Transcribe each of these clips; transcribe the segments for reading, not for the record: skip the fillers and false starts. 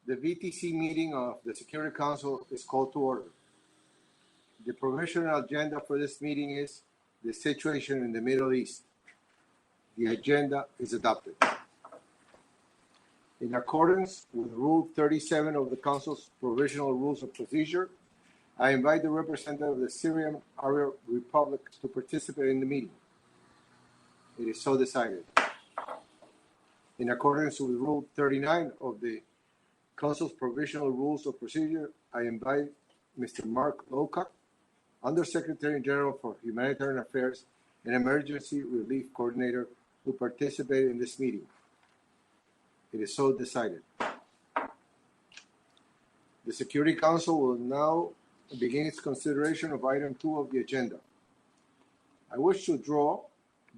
The VTC meeting of the Security Council is called to order. The provisional agenda for this meeting is the situation in the Middle East. The agenda is adopted. In accordance with Rule 37 of the Council's Provisional Rules of Procedure, I invite the representative of the Syrian Arab Republic to participate in the meeting. It is so decided. In accordance with Rule 39 of the Council's Provisional Rules of Procedure, I invite Mr. Mark Lowcock, Undersecretary General for Humanitarian Affairs and Emergency Relief Coordinator, to participate in this meeting. It is so decided. The Security Council will now begin its consideration of item 2 of the agenda. I wish to draw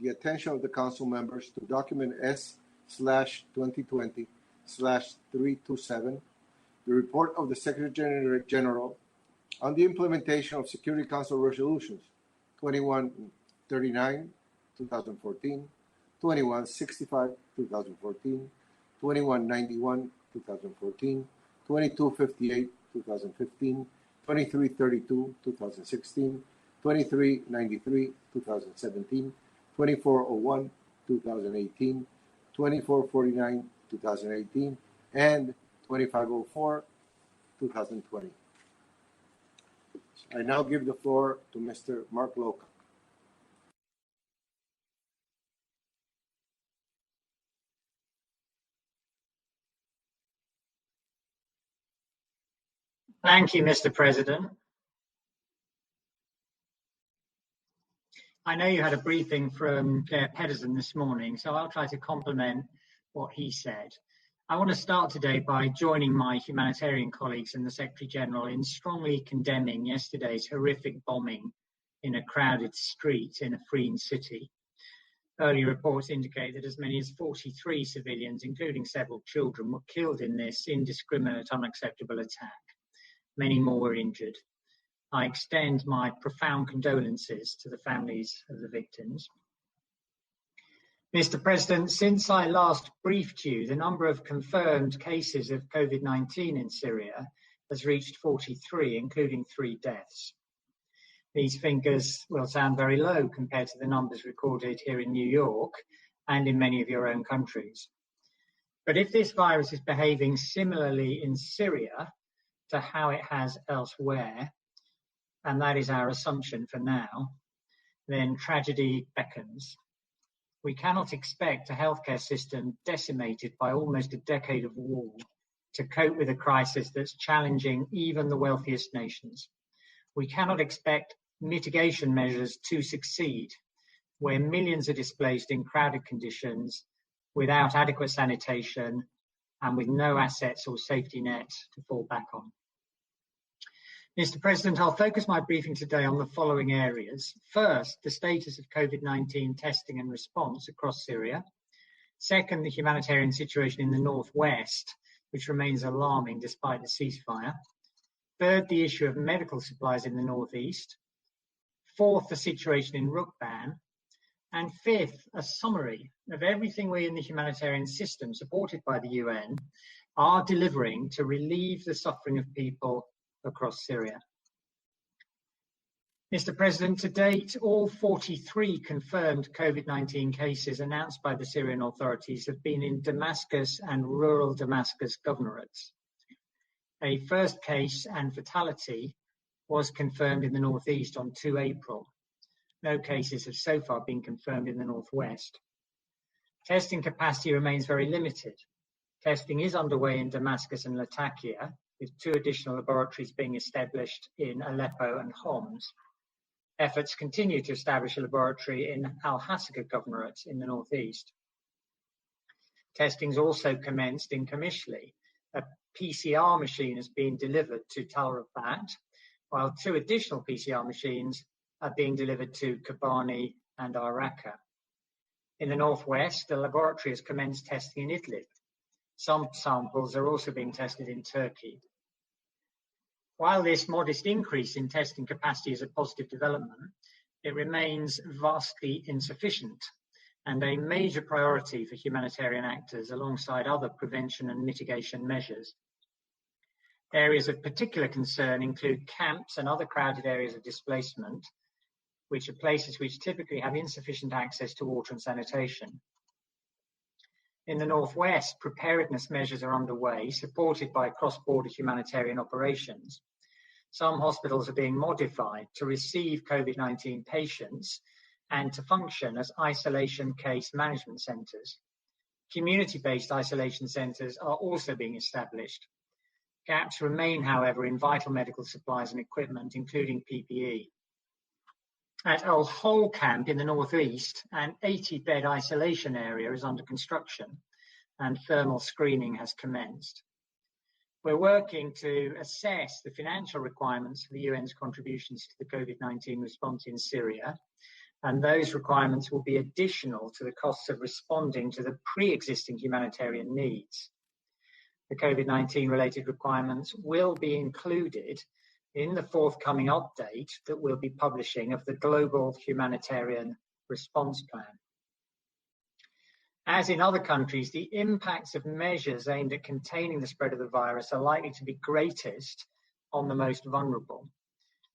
the attention of the Council members to document S/2020/327, the report of the Secretary General on the implementation of Security Council resolutions 2139, 2014, 2165, 2014, 2191, 2014, 2258, 2015, 2332, 2016, 2393, 2017, 2401, 2018, 2449, 2018, and 2504, 2020. I now give the floor to Mr. Mark Lowcock. Thank you, Mr. President. I know you had a briefing from Claire Pedersen this morning, so I'll try to complement what he said. I want to start today by joining my humanitarian colleagues and the Secretary General in strongly condemning yesterday's horrific bombing in a crowded street in a Afrin city. Early reports indicate that as many as 43 civilians, including several children, were killed in this indiscriminate, unacceptable attack. Many more were injured. I extend my profound condolences to the families of the victims. Mr. President, since I last briefed you, the number of confirmed cases of COVID-19 in Syria has reached 43, including 3 deaths. These figures will sound very low compared to the numbers recorded here in New York and in many of your own countries. But if this virus is behaving similarly in Syria to how it has elsewhere, and that is our assumption for now, then tragedy beckons. We cannot expect a healthcare system decimated by almost a decade of war to cope with a crisis that's challenging even the wealthiest nations. We cannot expect mitigation measures to succeed where millions are displaced in crowded conditions without adequate sanitation and with no assets or safety nets to fall back on. Mr. President, I'll focus my briefing today on the following areas. First, the status of COVID-19 testing and response across Syria. Second, the humanitarian situation in the northwest, which remains alarming despite the ceasefire. Third, the issue of medical supplies in the northeast. Fourth, the situation in Rukban. And fifth, a summary of everything we in the humanitarian system, supported by the UN, are delivering to relieve the suffering of people across Syria. Mr. President, to date, all 43 confirmed COVID-19 cases announced by the Syrian authorities have been in Damascus and rural Damascus governorates. A first case and fatality was confirmed in the northeast on 2 April. No cases have so far been confirmed in the northwest. Testing capacity remains very limited. Testing is underway in Damascus and Latakia, with 2 additional laboratories being established in Aleppo and Homs. Efforts continue to establish a laboratory in Al-Hasaka Governorate in the northeast. Testing is also commenced in Kamishli. A PCR machine is being delivered to Tal Rafat, while 2 additional PCR machines are being delivered to Kobani and Araka. In the northwest, the laboratory has commenced testing in Idlib. Some samples are also being tested in Turkey. While this modest increase in testing capacity is a positive development, it remains vastly insufficient and a major priority for humanitarian actors alongside other prevention and mitigation measures. Areas of particular concern include camps and other crowded areas of displacement, which are places which typically have insufficient access to water and sanitation. In the northwest, preparedness measures are underway, supported by cross-border humanitarian operations. Some hospitals are being modified to receive COVID-19 patients and to function as isolation case management centres. Community-based isolation centres are also being established. Gaps remain, however, in vital medical supplies and equipment, including PPE. At Al Hol camp in the northeast, an 80-bed isolation area is under construction and thermal screening has commenced. We're working to assess the financial requirements for the UN's contributions to the COVID-19 response in Syria, and those requirements will be additional to the costs of responding to the pre-existing humanitarian needs. The COVID-19 related requirements will be included in the forthcoming update that we'll be publishing of the Global Humanitarian Response Plan. As in other countries, the impacts of measures aimed at containing the spread of the virus are likely to be greatest on the most vulnerable.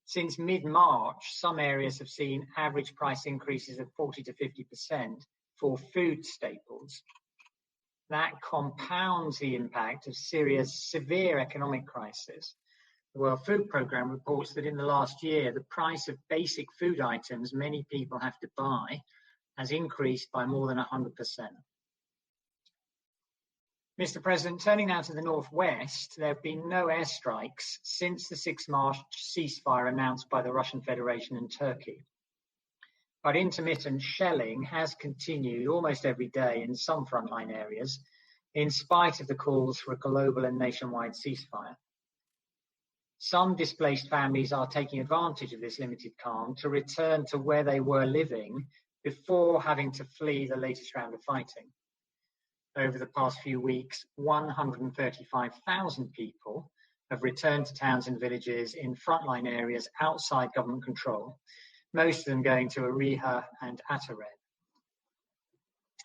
Since mid-March, some areas have seen average price increases of 40 to 50% for food staples. That compounds the impact of Syria's severe economic crisis. The World Food Programme reports that in the last year, the price of basic food items many people have to buy has increased by more than 100%. Mr. President, turning now to the northwest, there have been no airstrikes since the 6 March ceasefire announced by the Russian Federation and Turkey. But intermittent shelling has continued almost every day in some frontline areas, in spite of the calls for a global and nationwide ceasefire. Some displaced families are taking advantage of this limited calm to return to where they were living before having to flee the latest round of fighting. Over the past few weeks, 135,000 people have returned to towns and villages in frontline areas outside government control, most of them going to Ariha and Atared.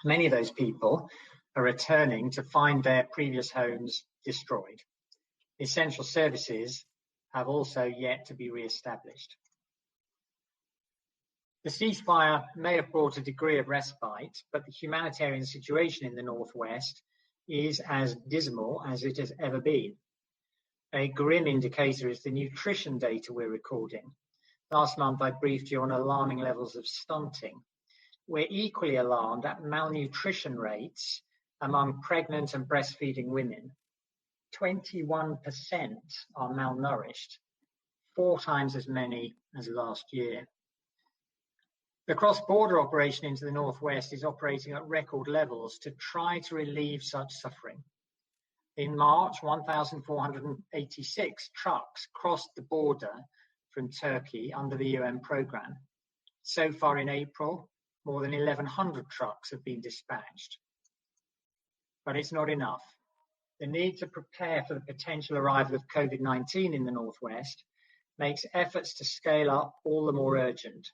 Many of those people are returning to find their previous homes destroyed. Essential services have also yet to be re-established. The ceasefire may have brought a degree of respite, but the humanitarian situation in the northwest is as dismal as it has ever been. A grim indicator is the nutrition data we're recording. Last month, I briefed you on alarming levels of stunting. We're equally alarmed at malnutrition rates among pregnant and breastfeeding women. 21% are malnourished, 4 times as many as last year. The cross-border operation into the northwest is operating at record levels to try to relieve such suffering. In March, 1,486 trucks crossed the border from Turkey under the UN programme. So far in April, more than 1,100 trucks have been dispatched. But it's not enough. The need to prepare for the potential arrival of COVID-19 in the northwest makes efforts to scale up all the more urgent.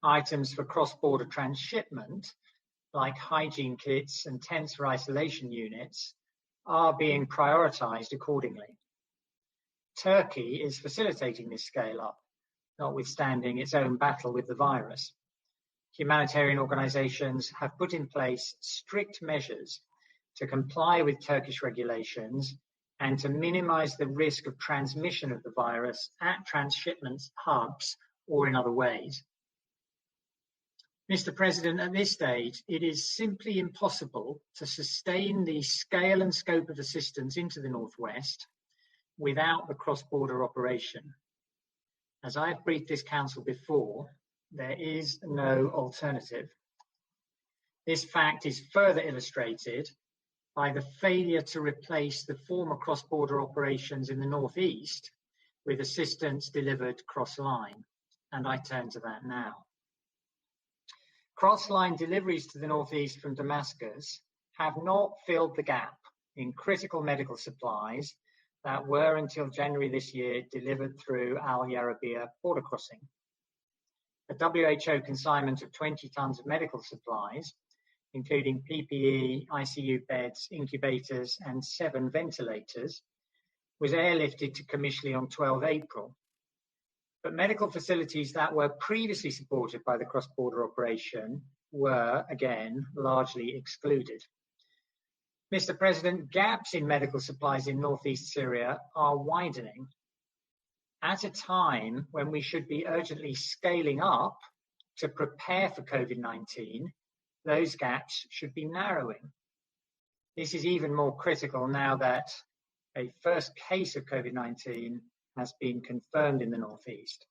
Items for cross-border transshipment, like hygiene kits and tents for isolation units, are being prioritised accordingly. Turkey is facilitating this scale-up, notwithstanding its own battle with the virus. Humanitarian organisations have put in place strict measures to comply with Turkish regulations and to minimise the risk of transmission of the virus at transshipment hubs or in other ways. Mr. President, at this stage, it is simply impossible to sustain the scale and scope of assistance into the northwest without the cross-border operation. As I have briefed this Council before, there is no alternative. This fact is further illustrated by the failure to replace the former cross-border operations in the northeast with assistance delivered cross-line, and I turn to that now. Cross-line deliveries to the northeast from Damascus have not filled the gap in critical medical supplies that were until January this year delivered through Al Yarabia border crossing. A WHO consignment of 20 tons of medical supplies, including PPE, ICU beds, incubators, and 7 ventilators, was airlifted to Comishli on 12 April. But medical facilities that were previously supported by the cross-border operation were, again, largely excluded. Mr. President, gaps in medical supplies in northeast Syria are widening at a time when we should be urgently scaling up to prepare for COVID-19. Those gaps should be narrowing. This is even more critical now that a first case of COVID-19 has been confirmed in the northeast.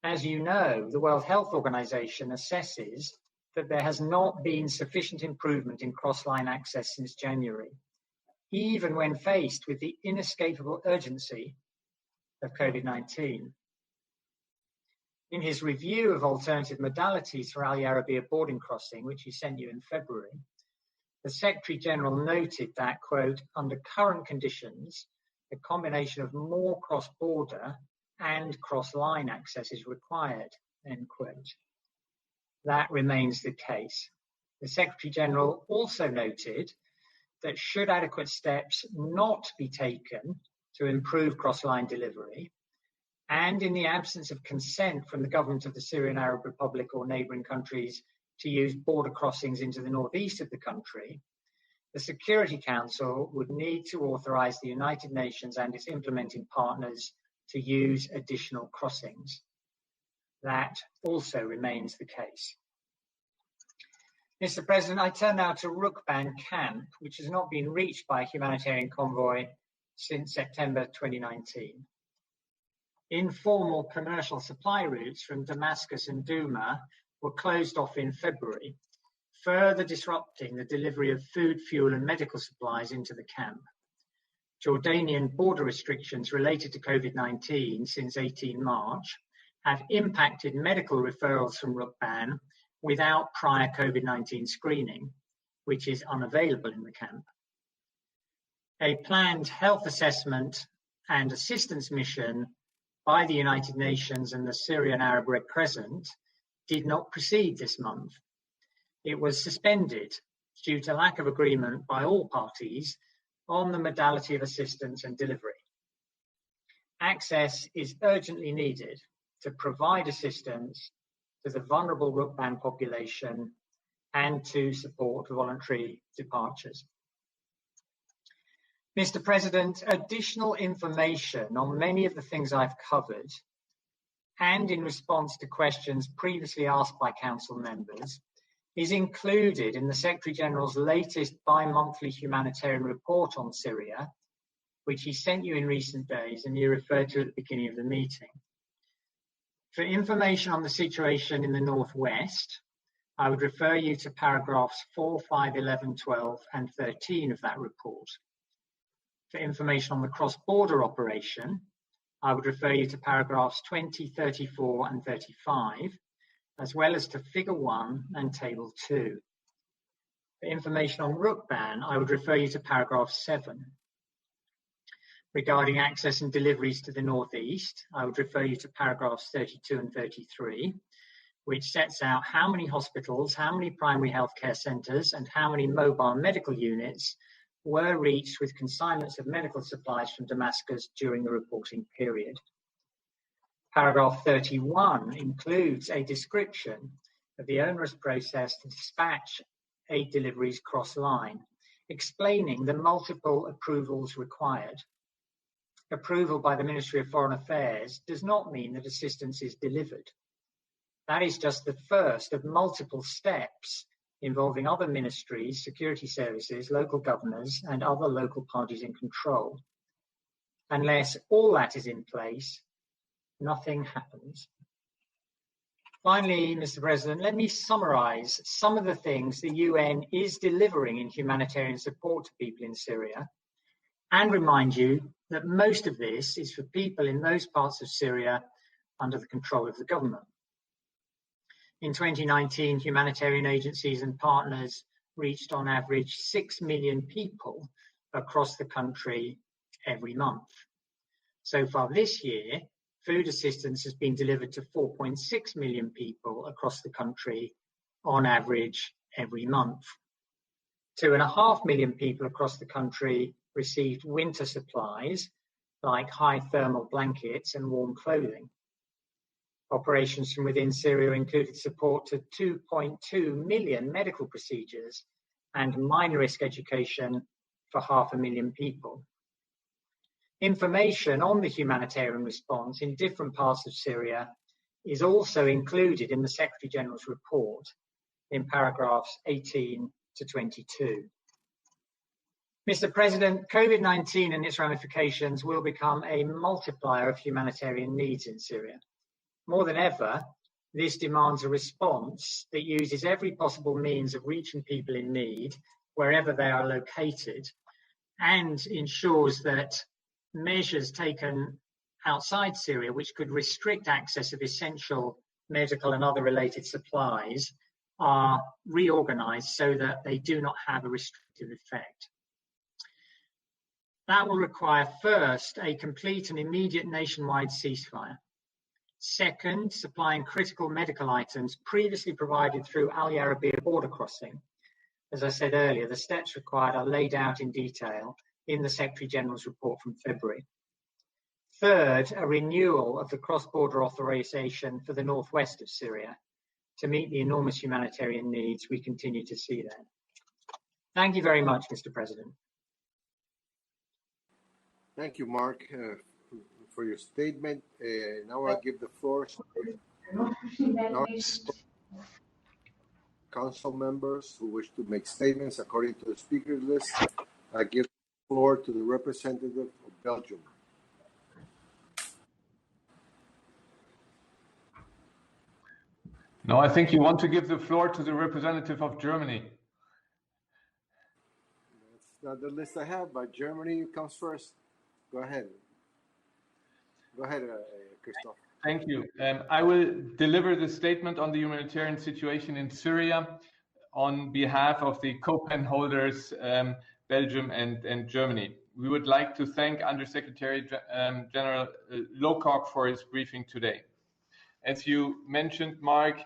As you know, the World Health Organization assesses that there has not been sufficient improvement in cross-line access since January, even when faced with the inescapable urgency of COVID-19. In his review of alternative modalities for Al Yarabia boarding crossing, which he sent you in February, the Secretary General noted that, quote, under current conditions, a combination of more cross-border and cross-line access is required, end quote. That remains the case. The Secretary General also noted that should adequate steps not be taken to improve cross-line delivery, and in the absence of consent from the government of the Syrian Arab Republic or neighbouring countries to use border crossings into the northeast of the country, the Security Council would need to authorise the United Nations and its implementing partners to use additional crossings. That also remains the case. Mr. President, I turn now to Rukban camp, which has not been reached by a humanitarian convoy since September 2019. Informal commercial supply routes from Damascus and Douma were closed off in February, further disrupting the delivery of food, fuel and medical supplies into the camp. Jordanian border restrictions related to COVID-19 since 18 March have impacted medical referrals from Rukban without prior COVID-19 screening, which is unavailable in the camp. A planned health assessment and assistance mission by the United Nations and the Syrian Arab Red Crescent did not proceed this month. It was suspended due to lack of agreement by all parties on the modality of assistance and delivery. Access is urgently needed to provide assistance to the vulnerable Rukban population and to support voluntary departures. Mr. President, additional information on many of the things I've covered, and in response to questions previously asked by Council members, is included in the Secretary General's latest bi-monthly humanitarian report on Syria, which he sent you in recent days and you referred to at the beginning of the meeting. For information on the situation in the Northwest, I would refer you to paragraphs 4, 5, 11, 12 and 13 of that report. For information on the cross-border operation, I would refer you to paragraphs 20, 34 and 35, as well as to Figure 1 and Table 2. For information on Rukban, I would refer you to paragraph 7. Regarding access and deliveries to the northeast, I would refer you to paragraphs 32 and 33, which sets out how many hospitals, how many primary healthcare centres, and how many mobile medical units were reached with consignments of medical supplies from Damascus during the reporting period. Paragraph 31 includes a description of the onerous process to dispatch aid deliveries cross-line, explaining the multiple approvals required. Approval by the Ministry of Foreign Affairs does not mean that assistance is delivered. That is just the first of multiple steps involving other ministries, security services, local governors, and other local parties in control. Unless all that is in place, nothing happens. Finally, Mr. President, let me summarise some of the things the UN is delivering in humanitarian support to people in Syria, and remind you that most of this is for people in those parts of Syria under the control of the government. In 2019, humanitarian agencies and partners reached on average 6 million people across the country every month. So far this year, food assistance has been delivered to 4.6 million people across the country on average every month. 2.5 million people across the country received winter supplies like high thermal blankets and warm clothing. Operations from within Syria included support to 2.2 million medical procedures and minor risk education for 500,000 people. Information on the humanitarian response in different parts of Syria is also included in the Secretary General's report in paragraphs 18 to 22. Mr. President, COVID-19 and its ramifications will become a multiplier of humanitarian needs in Syria. More than ever, this demands a response that uses every possible means of reaching people in need wherever they are located and ensures that measures taken outside Syria, which could restrict access of essential medical and other related supplies, are reorganized so that they do not have a restrictive effect. That will require, first, a complete and immediate nationwide ceasefire. Second, supplying critical medical items previously provided through Al Yarabia border crossing. As I said earlier, the steps required are laid out in detail in the Secretary General's report from February. Third, a renewal of the cross-border authorization for the northwest of Syria to meet the enormous humanitarian needs we continue to see there. Thank you very much, Mr. President. Thank you, Mark, for your statement. Now I'll give the floor to council members who wish to make statements according to the speakers list. I give the floor to the representative of Belgium. No, I think you want to give the floor to the representative of Germany. That's not the list I have, but Germany comes first. Go ahead. Go ahead, Christoph. Thank you. I will deliver the statement on the humanitarian situation in Syria on behalf of the co-pen holders, Belgium and Germany. We would like to thank Undersecretary General Lowcock for his briefing today. As you mentioned, Mark,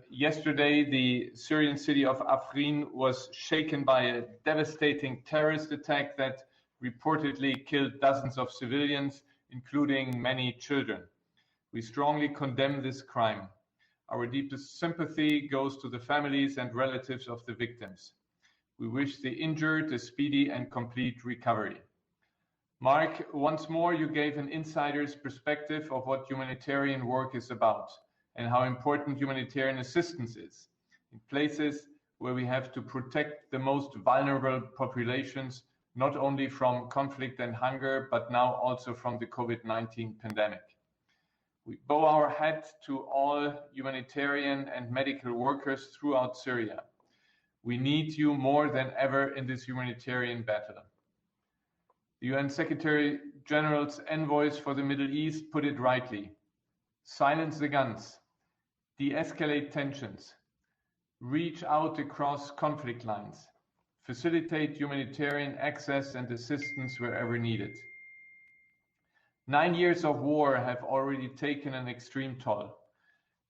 yesterday the Syrian city of Afrin was shaken by a devastating terrorist attack that reportedly killed dozens of civilians, including many children. We strongly condemn this crime. Our deepest sympathy goes to the families and relatives of the victims. We wish the injured a speedy and complete recovery. Mark, once more you gave an insider's perspective of what humanitarian work is about and how important humanitarian assistance is in places where we have to protect the most vulnerable populations, not only from conflict and hunger, but now also from the COVID-19 pandemic. We bow our hat to all humanitarian and medical workers throughout Syria. We need you more than ever in this humanitarian battle. The UN Secretary General's envoys for the Middle East put it rightly. Silence the guns, de-escalate tensions, reach out across conflict lines, facilitate humanitarian access and assistance wherever needed. 9 years of war have already taken an extreme toll.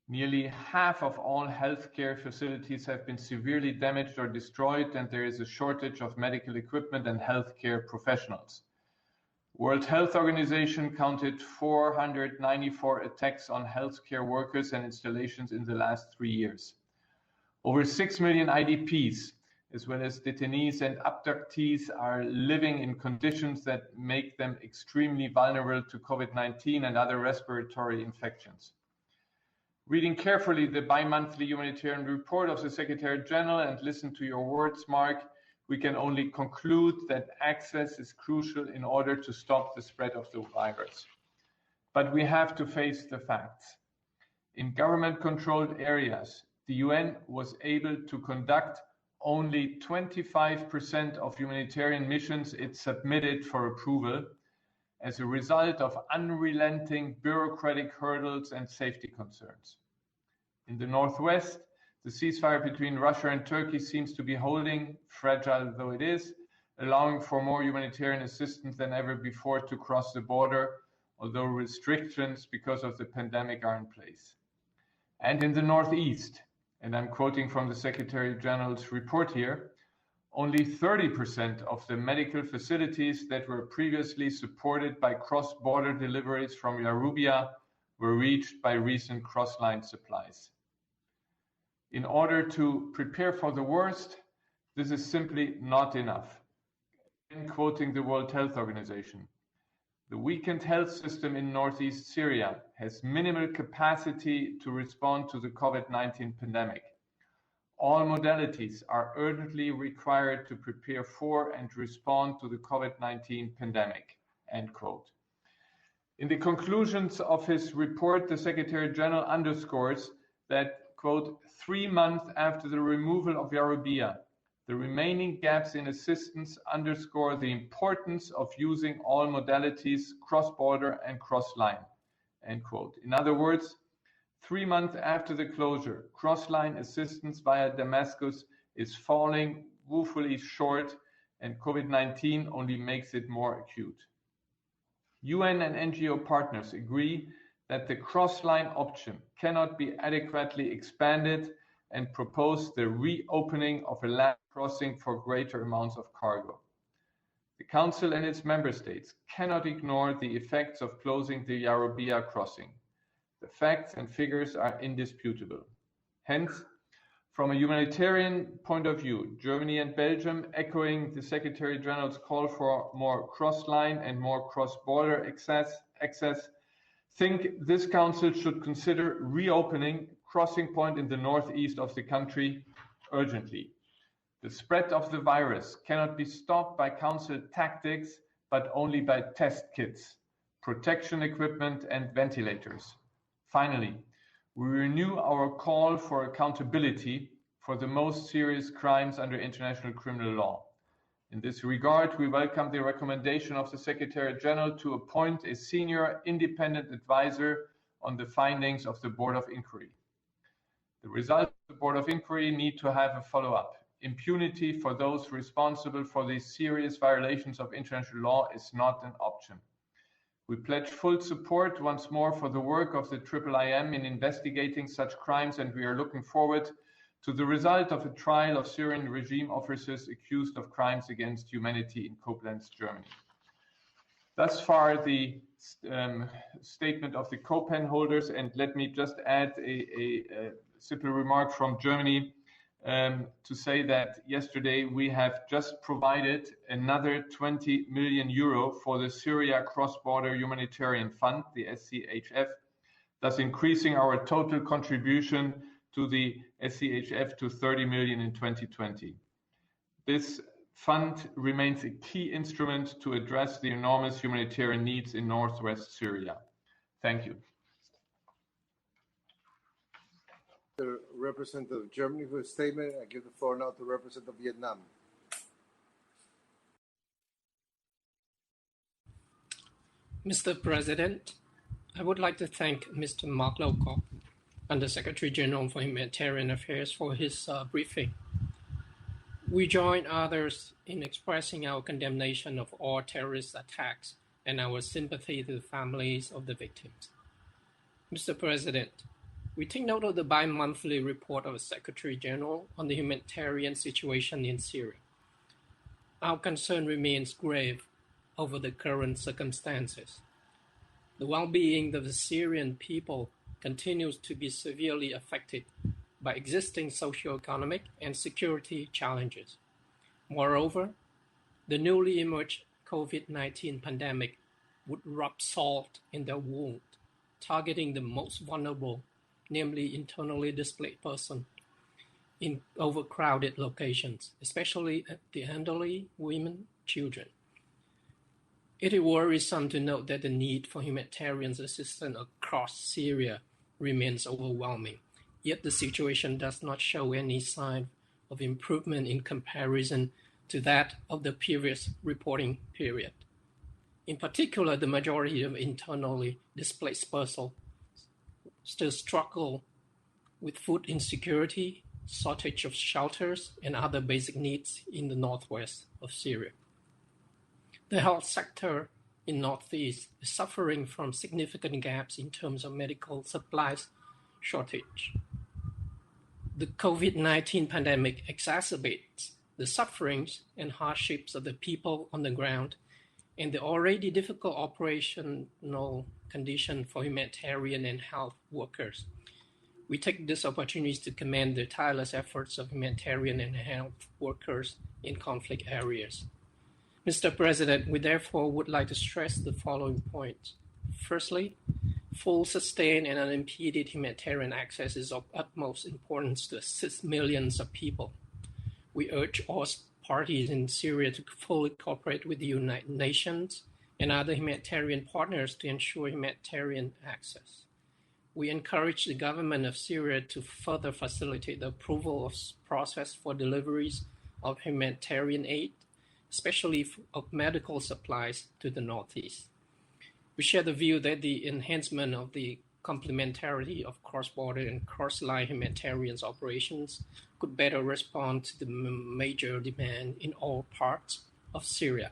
Nearly half of all healthcare facilities have been severely damaged or destroyed, and there is a shortage of medical equipment and healthcare professionals. World Health Organization counted 494 attacks on healthcare workers and installations in the last 3 years. Over 6 million IDPs, as well as detainees and abductees, are living in conditions that make them extremely vulnerable to COVID-19 and other respiratory infections. Reading carefully the bi-monthly humanitarian report of the Secretary General and listen to your words, Mark, we can only conclude that access is crucial in order to stop the spread of the virus. But we have to face the facts. In government-controlled areas, the UN was able to conduct only 25% of humanitarian missions it submitted for approval as a result of unrelenting bureaucratic hurdles and safety concerns. In the northwest, the ceasefire between Russia and Turkey seems to be holding, fragile though it is, allowing for more humanitarian assistance than ever before to cross the border, although restrictions because of the pandemic are in place. And in the northeast, and I'm quoting from the Secretary General's report here, Only 30% of the medical facilities that were previously supported by cross-border deliveries from Yarubia were reached by recent cross-line supplies. In order to prepare for the worst, this is simply not enough. In quoting the World Health Organization, the weakened health system in northeast Syria has minimal capacity to respond to the COVID-19 pandemic. All modalities are urgently required to prepare for and respond to the COVID-19 pandemic, end quote. In the conclusions of his report, the Secretary General underscores that, quote, 3 months after the removal of Yarubia, the remaining gaps in assistance underscore the importance of using all modalities cross-border and cross-line, end quote. In other words, 3 months after the closure, cross-line assistance via Damascus is falling woefully short, and COVID-19 only makes it more acute. UN and NGO partners agree that the cross-line option cannot be adequately expanded and propose the reopening of a land crossing for greater amounts of cargo. The Council and its member states cannot ignore the effects of closing the Yarubia crossing. The facts and figures are indisputable. Hence, from a humanitarian point of view, Germany and Belgium, echoing the Secretary General's call for more cross-line and more cross-border access, think this Council should consider reopening crossing point in the northeast of the country urgently. The spread of the virus cannot be stopped by Council tactics, but only by test kits, protection equipment, and ventilators. Finally, we renew our call for accountability for the most serious crimes under international criminal law. In this regard, we welcome the recommendation of the Secretary General to appoint a senior independent advisor on the findings of the Board of Inquiry. The results of the Board of Inquiry need to have a follow-up. Impunity for those responsible for these serious violations of international law is not an option. We pledge full support once more for the work of the IIIM in investigating such crimes, and we are looking forward to the result of a trial of Syrian regime officers accused of crimes against humanity in Koblenz, Germany. Thus far, the statement of the co-pen holders, and let me just add a simple remark from Germany to say that yesterday we have just provided another 20 million euro for the Syria Cross-Border Humanitarian Fund, the SCHF, thus increasing our total contribution to the SCHF to 30 million in 2020. This fund remains a key instrument to address the enormous humanitarian needs in northwest Syria. Thank you. The representative of Germany for a statement. I give the floor now to the representative of Vietnam. Mr. President, I would like to thank Mr. Mark Lowcock, Under Secretary General for Humanitarian Affairs, for his briefing. We join others in expressing our condemnation of all terrorist attacks and our sympathy to the families of the victims. Mr. President, we take note of the bi-monthly report of the Secretary General on the humanitarian situation in Syria. Our concern remains grave over the current circumstances. The well-being of the Syrian people continues to be severely affected by existing socio-economic and security challenges. Moreover, the newly emerged COVID-19 pandemic would rub salt in their wound, targeting the most vulnerable, namely internally displaced persons in overcrowded locations, especially the elderly, women, children. It is worrisome to note that the need for humanitarian assistance across Syria remains overwhelming, yet the situation does not show any sign of improvement in comparison to that of the previous reporting period. In particular, the majority of internally displaced persons still struggle with food insecurity, shortage of shelters, and other basic needs in the northwest of Syria. The health sector in Northeast is suffering from significant gaps in terms of medical supplies shortage. The COVID-19 pandemic exacerbates the sufferings and hardships of the people on the ground, and the already difficult operational condition for humanitarian and health workers. We take this opportunity to commend the tireless efforts of humanitarian and health workers in conflict areas. Mr. President, we therefore would like to stress the following points. Firstly, full, sustained, and unimpeded humanitarian access is of utmost importance to assist millions of people. We urge all parties in Syria to fully cooperate with the United Nations and other humanitarian partners to ensure humanitarian access. We encourage the government of Syria to further facilitate the approval of process for deliveries of humanitarian aid, especially of medical supplies to the Northeast. We share the view that the enhancement of the complementarity of cross-border and cross-line humanitarian operations could better respond to the major demand in all parts of Syria.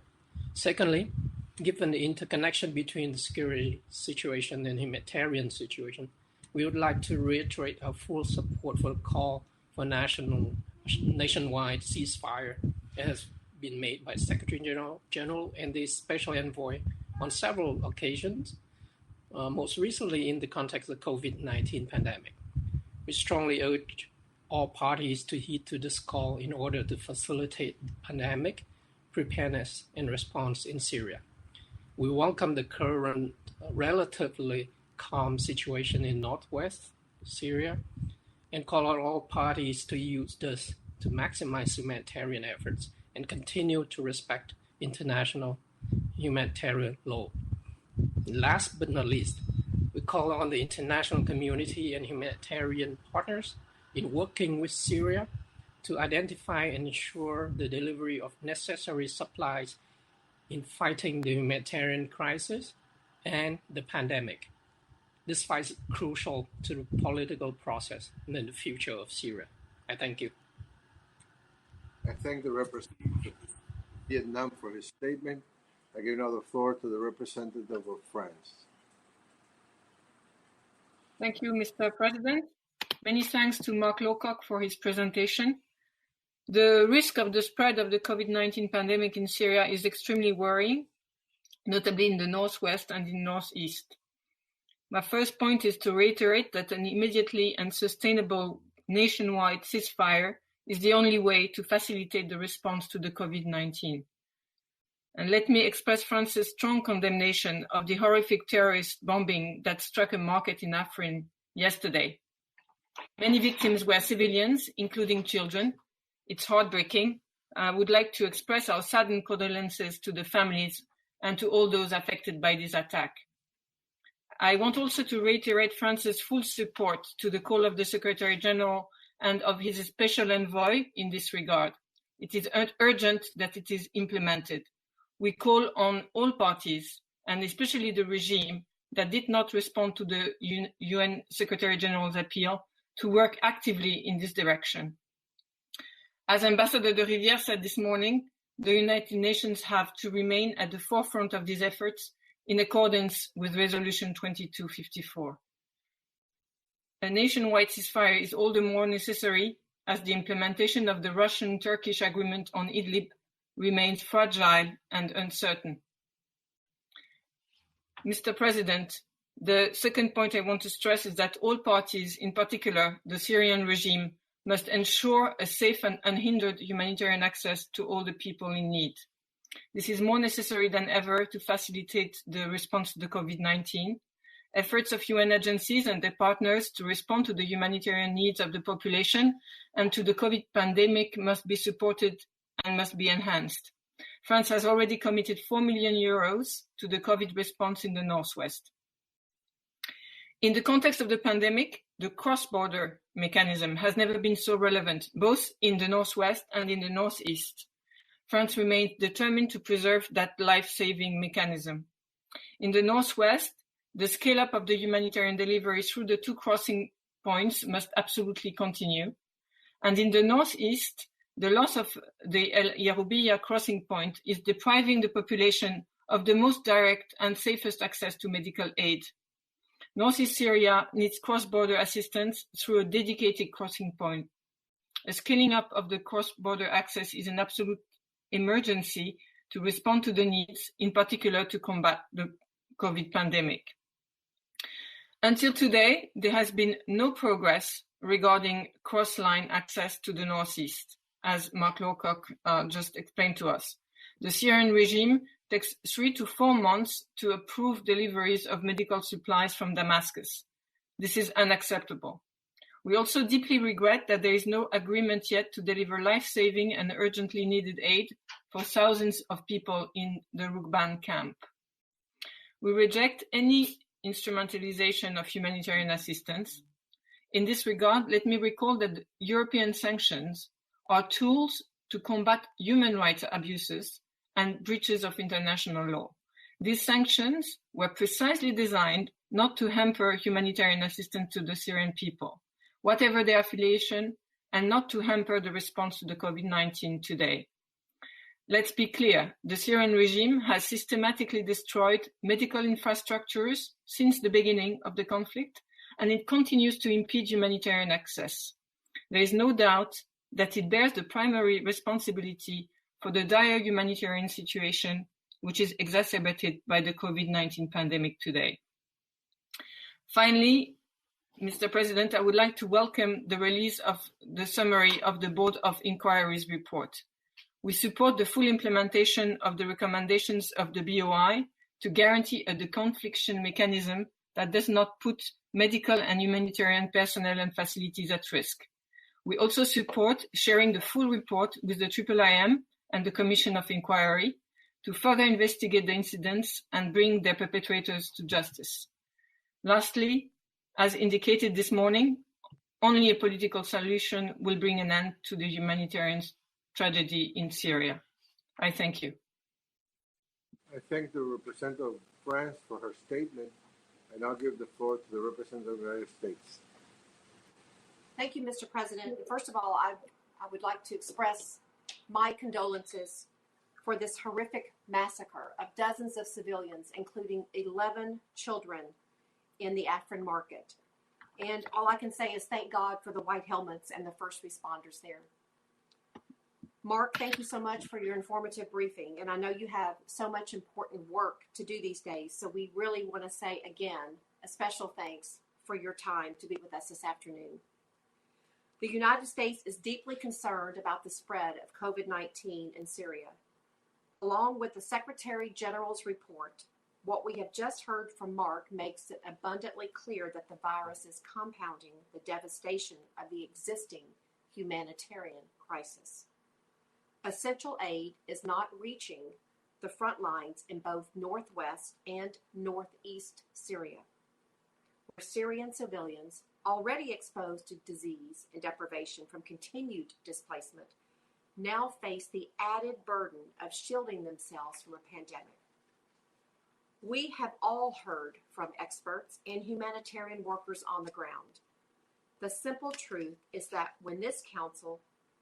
Secondly, given the interconnection between the security situation and humanitarian situation, we would like to reiterate our full support for the call for nationwide ceasefire that has been made by Secretary General and the Special Envoy on several occasions, most recently in the context of the COVID-19 pandemic. We strongly urge all parties to heed to this call in order to facilitate pandemic preparedness and response in Syria. We welcome the current relatively calm situation in northwest Syria and call on all parties to use this to maximize humanitarian efforts and continue to respect international humanitarian law. Last but not least, we call on the international community and humanitarian partners in working with Syria to identify and ensure the delivery of necessary supplies in fighting the humanitarian crisis and the pandemic. This fight is crucial to the political process and the future of Syria. I thank you. I thank the representative of Vietnam for his statement. I give now the floor to the representative of France. Thank you, Mr. President. Many thanks to Mark Lowcock for his presentation. The risk of the spread of the COVID-19 pandemic in Syria is extremely worrying, notably in the northwest and in northeast. My first point is to reiterate that an immediately and sustainable nationwide ceasefire is the only way to facilitate the response to the COVID-19. And let me express France's strong condemnation of the horrific terrorist bombing that struck a market in Afrin yesterday. Many victims were civilians, including children. It's heartbreaking. I would like to express our saddened condolences to the families and to all those affected by this attack. I want also to reiterate France's full support to the call of the Secretary General and of his special envoy in this regard. It is urgent that it is implemented. We call on all parties, and especially the regime that did not respond to the UN Secretary General's appeal, to work actively in this direction. As Ambassador de Rivière said this morning, the United Nations have to remain at the forefront of these efforts in accordance with Resolution 2254. A nationwide ceasefire is all the more necessary as the implementation of the Russian-Turkish agreement on Idlib remains fragile and uncertain. Mr. President, the second point I want to stress is that all parties, in particular the Syrian regime, must ensure a safe and unhindered humanitarian access to all the people in need. This is more necessary than ever to facilitate the response to the COVID-19. Efforts of UN agencies and their partners to respond to the humanitarian needs of the population and to the COVID pandemic must be supported and must be enhanced. France has already committed 4 million euros to the COVID response in the Northwest. In the context of the pandemic, the cross-border mechanism has never been so relevant, both in the Northwest and in the Northeast. France remains determined to preserve that life-saving mechanism. In the Northwest, the scale-up of the humanitarian delivery through the 2 crossing points must absolutely continue. And in the Northeast, the loss of the El Yaroubiya crossing point is depriving the population of the most direct and safest access to medical aid. Northeast Syria needs cross-border assistance through a dedicated crossing point. A scaling up of the cross-border access is an absolute emergency to respond to the needs, in particular to combat the COVID pandemic. Until today, there has been no progress regarding cross-line access to the northeast, as Mark Lowcock just explained to us. The Syrian regime takes 3 to 4 months to approve deliveries of medical supplies from Damascus. This is unacceptable. We also deeply regret that there is no agreement yet to deliver life-saving and urgently needed aid for thousands of people in the Rukban camp. We reject any instrumentalization of humanitarian assistance. In this regard, let me recall that European sanctions are tools to combat human rights abuses and breaches of international law. These sanctions were precisely designed not to hamper humanitarian assistance to the Syrian people, whatever their affiliation, and not to hamper the response to the COVID-19 today. Let's be clear, the Syrian regime has systematically destroyed medical infrastructures since the beginning of the conflict, and it continues to impede humanitarian access. There is no doubt that it bears the primary responsibility for the dire humanitarian situation, which is exacerbated by the COVID-19 pandemic today. Finally, Mr. President, I would like to welcome the release of the summary of the Board of Inquiry's report. We support the full implementation of the recommendations of the BOI to guarantee a deconfliction mechanism that does not put medical and humanitarian personnel and facilities at risk. We also support sharing the full report with the IIIM and the Commission of Inquiry to further investigate the incidents and bring their perpetrators to justice. Lastly, as indicated this morning, only a political solution will bring an end to the humanitarian tragedy in Syria. I thank you. I thank the representative of France for her statement, and I'll give the floor to the representative of the United States. Thank you, Mr. President. First of all, I would like to express my condolences for this horrific massacre of dozens of civilians, including 11 children in the Afrin market. And all I can say is thank God for the white helmets and the first responders there. Mark, thank you so much for your informative briefing. And I know you have so much important work to do these days. So we really want to say again, a special thanks for your time to be with us this afternoon. The United States is deeply concerned about the spread of COVID-19 in Syria. Along with the Secretary General's report, what we have just heard from Mark makes it abundantly clear that the virus is compounding the devastation of the existing humanitarian crisis. Essential aid is not reaching the front lines in both northwest and northeast Syria, where Syrian civilians, already exposed to disease and deprivation from continued displacement, now face the added burden of shielding themselves from a pandemic. We have all heard from experts and humanitarian workers on the ground. The simple truth is that when this council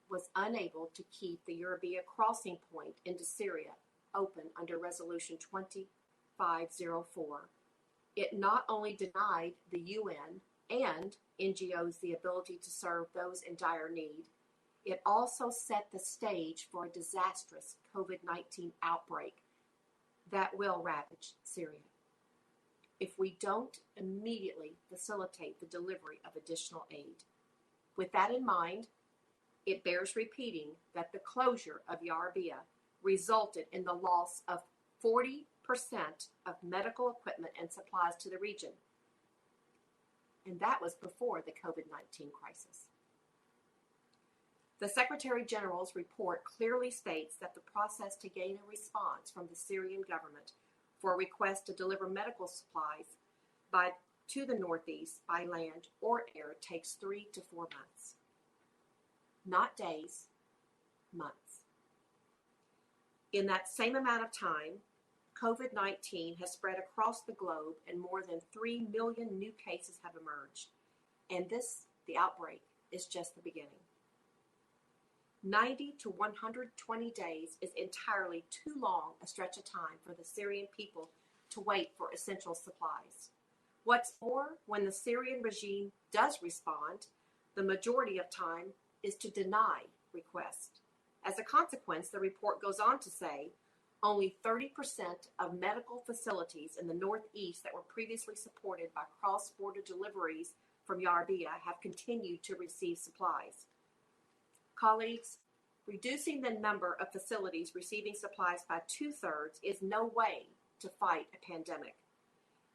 was unable to keep the Eurabia crossing point into Syria open under Resolution 2504, it not only denied the UN and NGOs the ability to serve those in dire need, it also set the stage for a disastrous COVID-19 outbreak that will ravage Syria if we don't immediately facilitate the delivery of additional aid. With that in mind, it bears repeating that the closure of Eurabia resulted in the loss of 40% of medical equipment and supplies to the region. And that was before the COVID-19 crisis. The Secretary General's report clearly states that the process to gain a response from the Syrian government for a request to deliver medical supplies to the northeast by land or air takes 3 to 4 months. Not days, months. In that same amount of time, COVID-19 has spread across the globe and more than 3 million new cases have emerged. And the outbreak, is just the beginning. 90 to 120 days is entirely too long a stretch of time for the Syrian people to wait for essential supplies. What's more, when the Syrian regime does respond, the majority of time is to deny requests. As a consequence, the report goes on to say only 30% of medical facilities in the Northeast that were previously supported by cross-border deliveries from Yarabia have continued to receive supplies. Colleagues, reducing the number of facilities receiving supplies by 2/3 is no way to fight a pandemic.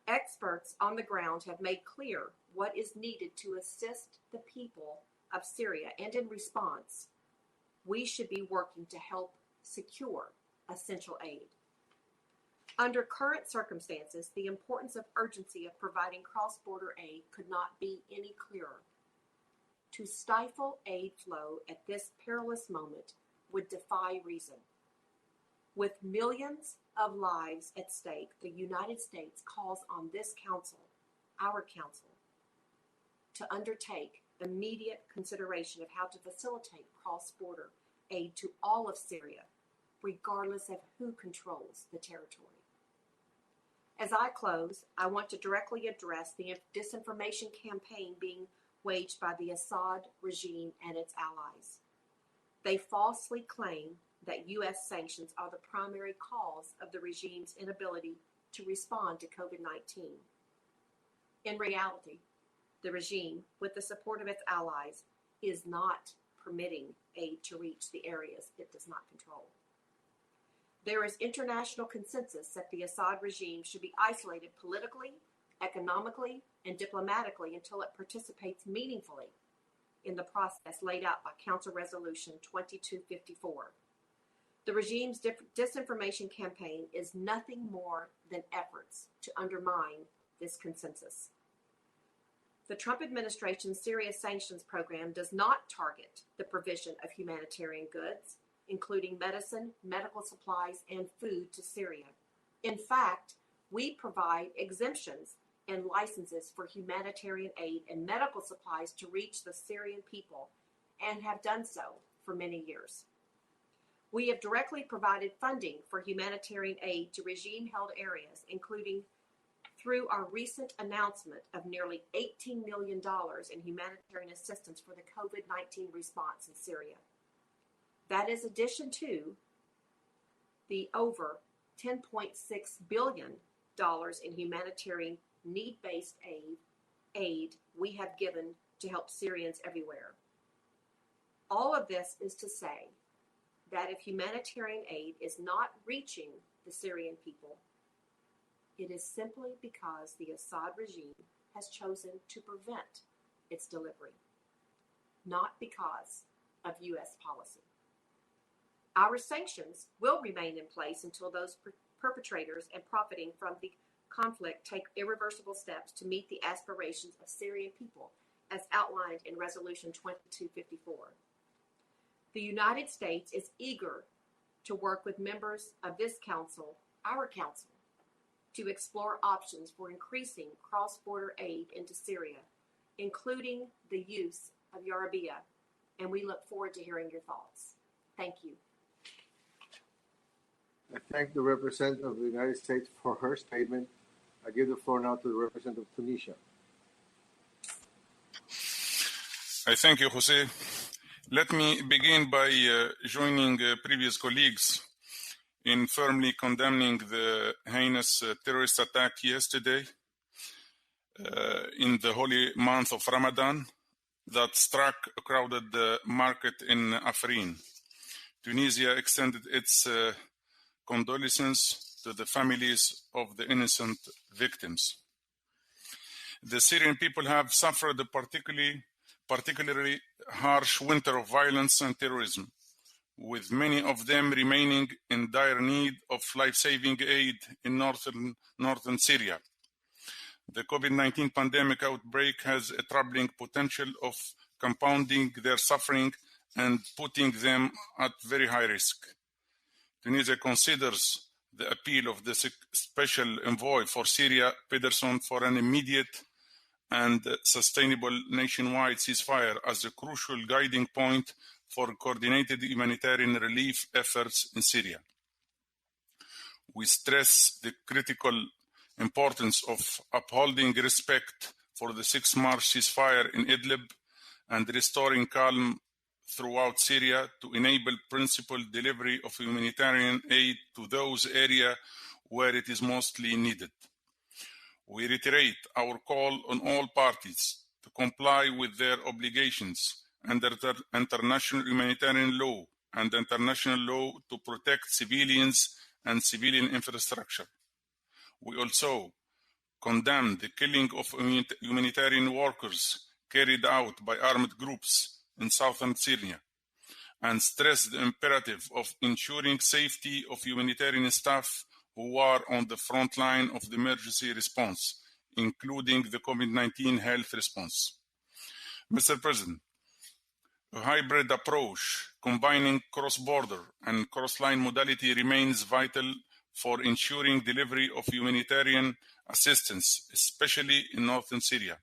Experts on the ground have made clear what is needed to assist the people of Syria, and in response, we should be working to help secure essential aid. Under current circumstances, the importance of urgency of providing cross-border aid could not be any clearer. To stifle aid flow at this perilous moment would defy reason. With millions of lives at stake, the United States calls on this council, our council, to undertake immediate consideration of how to facilitate cross-border aid to all of Syria, regardless of who controls the territory. As I close, I want to directly address the disinformation campaign being waged by the Assad regime and its allies. They falsely claim that U.S. sanctions are the primary cause of the regime's inability to respond to COVID-19. In reality, the regime, with the support of its allies, is not permitting aid to reach the areas it does not control. There is international consensus that the Assad regime should be isolated politically, economically, and diplomatically until it participates meaningfully in the process laid out by Council Resolution 2254. The regime's disinformation campaign is nothing more than efforts to undermine this consensus. The Trump administration's Syria sanctions program does not target the provision of humanitarian goods, including medicine, medical supplies, and food to Syria. In fact, we provide exemptions and licenses for humanitarian aid and medical supplies to reach the Syrian people and have done so for many years. We have directly provided funding for humanitarian aid to regime-held areas, including through our recent announcement of nearly $18 million in humanitarian assistance for the COVID-19 response in Syria. That is addition to the over $10.6 billion in humanitarian need-based aid we have given to help Syrians everywhere. All of this is to say that if humanitarian aid is not reaching the Syrian people, it is simply because the Assad regime has chosen to prevent its delivery, not because of U.S. policy. Our sanctions will remain in place until those perpetrators and profiting from the conflict take irreversible steps to meet the aspirations of Syrian people as outlined in Resolution 2254. The United States is eager to work with members of this council, our council, to explore options for increasing cross-border aid into Syria, including the use of Yarabia, and we look forward to hearing your thoughts. Thank you. I thank the representative of the United States for her statement. I give the floor now to the representative of Tunisia. I thank you, Jose. Let me begin by joining previous colleagues in firmly condemning the heinous terrorist attack yesterday in the holy month of Ramadan that struck a crowded market in Afrin. Tunisia extended its condolences to the families of the innocent victims. The Syrian people have suffered a particularly harsh winter of violence and terrorism, with many of them remaining in dire need of life-saving aid in northern Syria. The COVID-19 pandemic outbreak has a troubling potential of compounding their suffering and putting them at very high risk. Tunisia considers the appeal of the Special Envoy for Syria, Pedersen, for an immediate and sustainable nationwide ceasefire as a crucial guiding point for coordinated humanitarian relief efforts in Syria. We stress the critical importance of upholding respect for the 6 March ceasefire in Idlib and restoring calm throughout Syria to enable principled delivery of humanitarian aid to those areas where it is mostly needed. We reiterate our call on all parties to comply with their obligations under international humanitarian law and international law to protect civilians and civilian infrastructure. We also condemn the killing of humanitarian workers carried out by armed groups in southern Syria and stress the imperative of ensuring safety of humanitarian staff who are on the front line of the emergency response, including the COVID-19 health response. Mr. President, a hybrid approach combining cross-border and cross-line modality remains vital for ensuring delivery of humanitarian assistance, especially in northern Syria.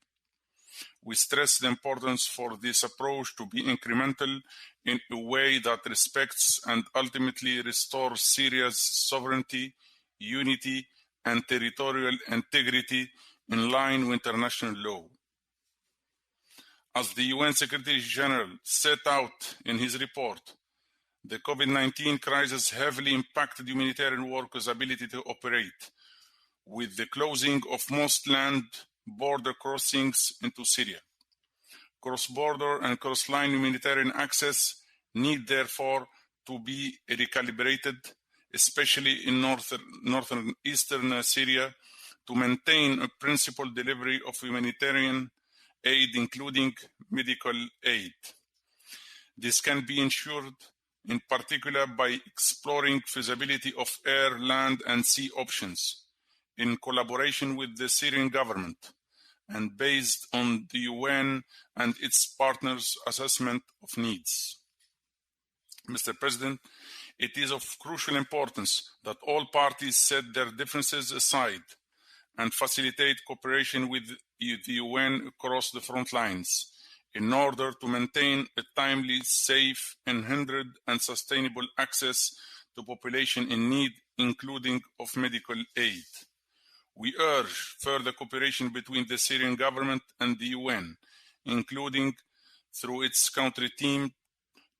We stress the importance for this approach to be incremental in a way that respects and ultimately restores Syria's sovereignty, unity, and territorial integrity in line with international law. As the UN Secretary General set out in his report, the COVID-19 crisis heavily impacted humanitarian workers' ability to operate, with the closing of most land border crossings into Syria. Cross-border and cross-line humanitarian access need therefore to be recalibrated, especially in northern eastern Syria, to maintain a principled delivery of humanitarian aid, including medical aid. This can be ensured in particular by exploring feasibility of air, land, and sea options in collaboration with the Syrian government and based on the UN and its partners' assessment of needs. Mr. President, it is of crucial importance that all parties set their differences aside and facilitate cooperation with the UN across the front lines in order to maintain a timely, safe, unhindered, and sustainable access to population in need, including of medical aid. We urge further cooperation between the Syrian government and the UN, including through its country team,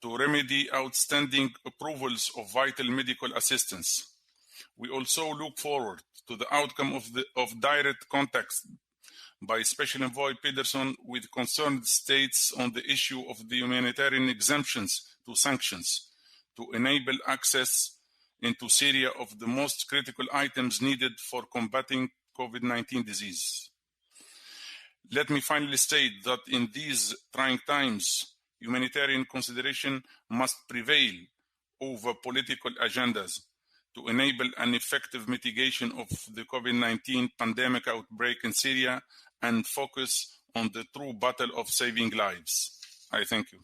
to remedy outstanding approvals of vital medical assistance. We also look forward to the outcome of direct contacts by Special Envoy Pedersen with concerned states on the issue of the humanitarian exemptions to sanctions to enable access into Syria of the most critical items needed for combating COVID-19 disease. Let me finally state that in these trying times, humanitarian consideration must prevail over political agendas to enable an effective mitigation of the COVID-19 pandemic outbreak in Syria and focus on the true battle of saving lives. I thank you.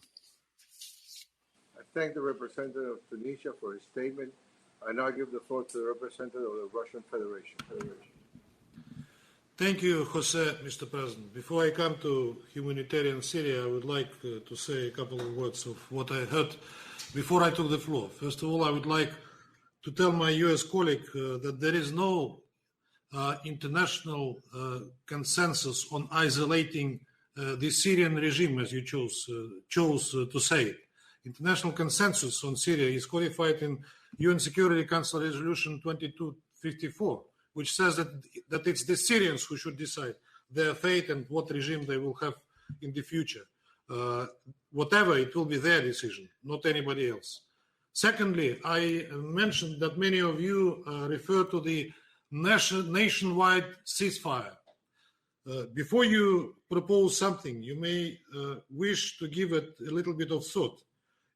I thank the representative of Tunisia for his statement. I now give the floor to the representative of the Russian Federation. Thank you, Jose, Mr. President. Before I come to humanitarian Syria, I would like to say a couple of words of what I heard before I took the floor. First of all, I would like to tell my US colleague that there is no international consensus on isolating the Syrian regime, as you chose to say. International consensus on Syria is codified in UN Security Council Resolution 2254, which says that it's the Syrians who should decide their fate and what regime they will have in the future. Whatever, it will be their decision, not anybody else. Secondly, I mentioned that many of you refer to the nationwide ceasefire. Before you propose something, you may wish to give it a little bit of thought.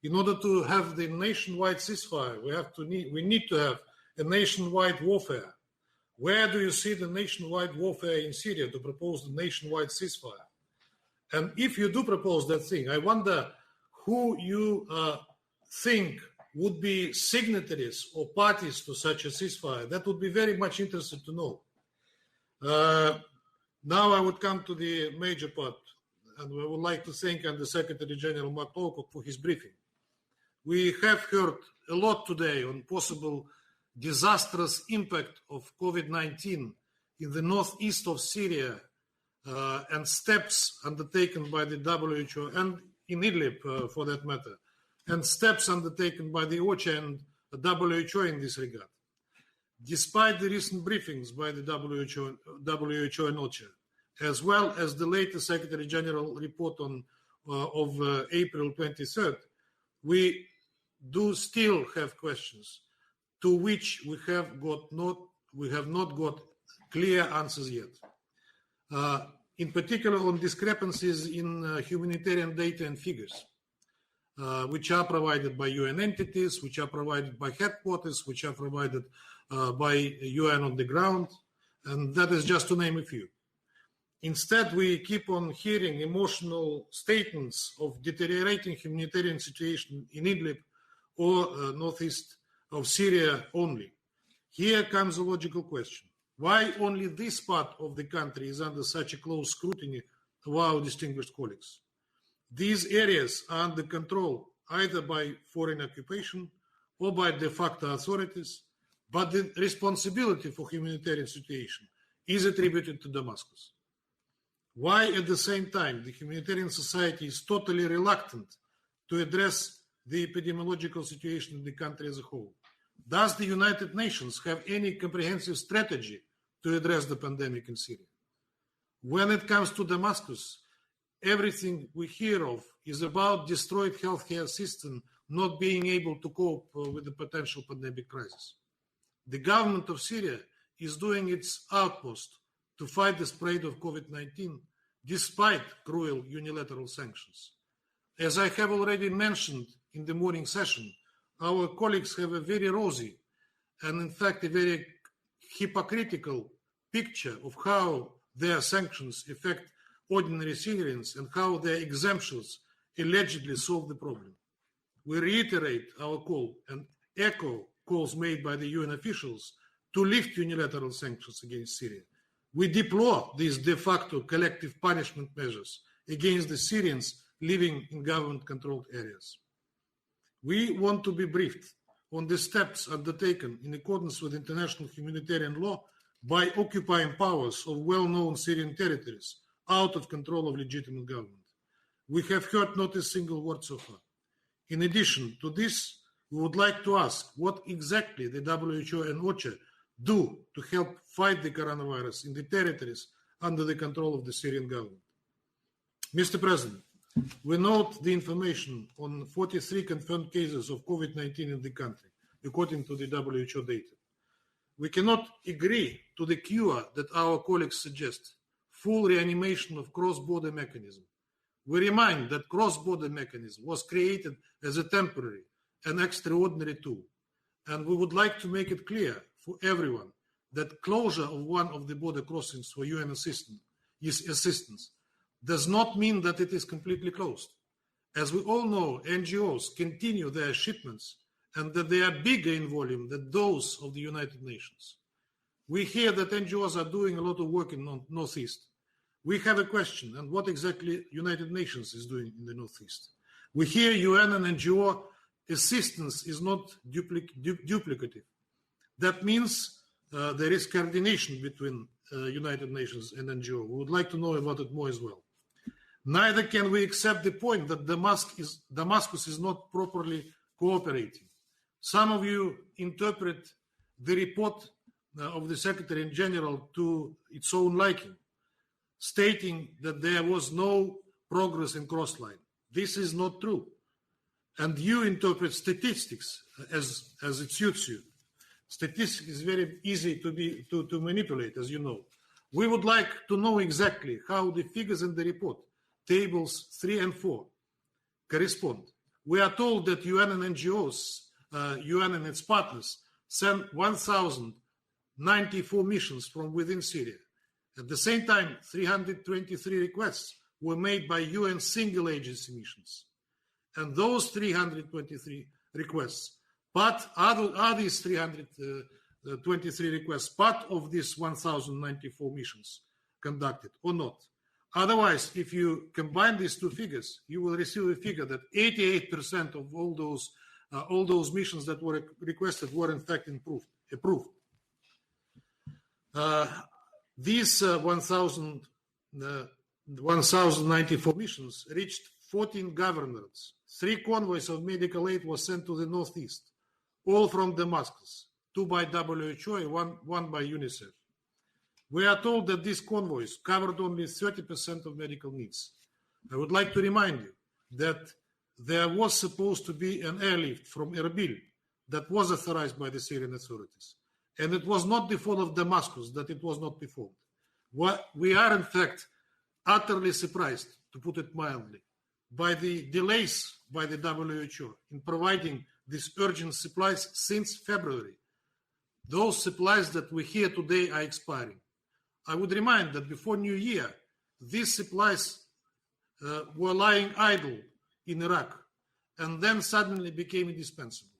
In order to have the nationwide ceasefire, we need to have a nationwide warfare. Where do you see the nationwide warfare in Syria to propose the nationwide ceasefire? And if you do propose that thing, I wonder who you think would be signatories or parties to such a ceasefire. That would be very much interested to know. Now I would come to the major part, and I would like to thank the Secretary General Mark Lowcock for his briefing. We have heard a lot today on possible disastrous impact of COVID-19 in the northeast of Syria and steps undertaken by the WHO and in Idlib for that matter, and steps undertaken by the OCHA and the WHO in this regard. Despite the recent briefings by the WHO and OCHA, as well as the latest Secretary General report of April 23rd, we do still have questions to which we have not got clear answers yet. In particular, on discrepancies in humanitarian data and figures, which are provided by UN entities, which are provided by headquarters, which are provided by UN on the ground, and that is just to name a few. Instead, we keep on hearing emotional statements of deteriorating humanitarian situation in Idlib or northeast of Syria only. Here comes a logical question. Why only this part of the country is under such a close scrutiny of our distinguished colleagues? These areas are under control either by foreign occupation or by de facto authorities, but the responsibility for humanitarian situation is attributed to Damascus. Why, at the same time, the humanitarian society is totally reluctant to address the epidemiological situation in the country as a whole? Does the United Nations have any comprehensive strategy to address the pandemic in Syria? When it comes to Damascus, everything we hear of is about destroyed healthcare system not being able to cope with the potential pandemic crisis. The government of Syria is doing its utmost to fight the spread of COVID-19 despite cruel unilateral sanctions. As I have already mentioned in the morning session, our colleagues have a very rosy and in fact a very hypocritical picture of how their sanctions affect ordinary Syrians and how their exemptions allegedly solve the problem. We reiterate our call and echo calls made by the UN officials to lift unilateral sanctions against Syria. We deplore these de facto collective punishment measures against the Syrians living in government-controlled areas. We want to be briefed on the steps undertaken in accordance with international humanitarian law by occupying powers of well-known Syrian territories out of control of legitimate government. We have heard not a single word so far. In addition to this, we would like to ask what exactly the WHO and OCHA do to help fight the coronavirus in the territories under the control of the Syrian government. Mr. President, we note the information on 43 confirmed cases of COVID-19 in the country, according to the WHO data. We cannot agree to the cure that our colleagues suggest, full reanimation of cross-border mechanism. We remind that cross-border mechanism was created as a temporary and extraordinary tool, and we would like to make it clear for everyone that closure of one of the border crossings for UN assistance does not mean that it is completely closed. As we all know, NGOs continue their shipments and that they are bigger in volume than those of the United Nations. We hear that NGOs are doing a lot of work in Northeast. We have a question, and what exactly United Nations is doing in the Northeast? We hear UN and NGO assistance is not duplicative. That means there is coordination between United Nations and NGO. We would like to know about it more as well. Neither can we accept the point that Damascus is not properly cooperating. Some of you interpret the report of the Secretary General to its own liking, stating that there was no progress in crossline. This is not true. And you interpret statistics as it suits you. Statistics is very easy to manipulate, as you know. We would like to know exactly how the figures in the report, tables 3 and 4, correspond. We are told that UN and NGOs, UN and its partners, sent 1,094 missions from within Syria. At the same time, 323 requests were made by UN single agency missions. And those 323 requests, are these 323 requests part of these 1,094 missions conducted or not? Otherwise, if you combine these two figures, you will receive a figure that 88% of all those missions that were requested were in fact approved. These 1,094 missions reached 14 governors. 3 convoys of medical aid was sent to the northeast, all from Damascus, 2 by WHO and one by UNICEF. We are told that these convoys covered only 30% of medical needs. I would like to remind you that there was supposed to be an airlift from Erbil that was authorized by the Syrian authorities. And it was not the fault of Damascus that it was not performed. We are, in fact, utterly surprised, to put it mildly, by the delays by the WHO in providing these urgent supplies since February. Those supplies that we hear today are expiring. I would remind that before New Year, these supplies were lying idle in Iraq and then suddenly became indispensable.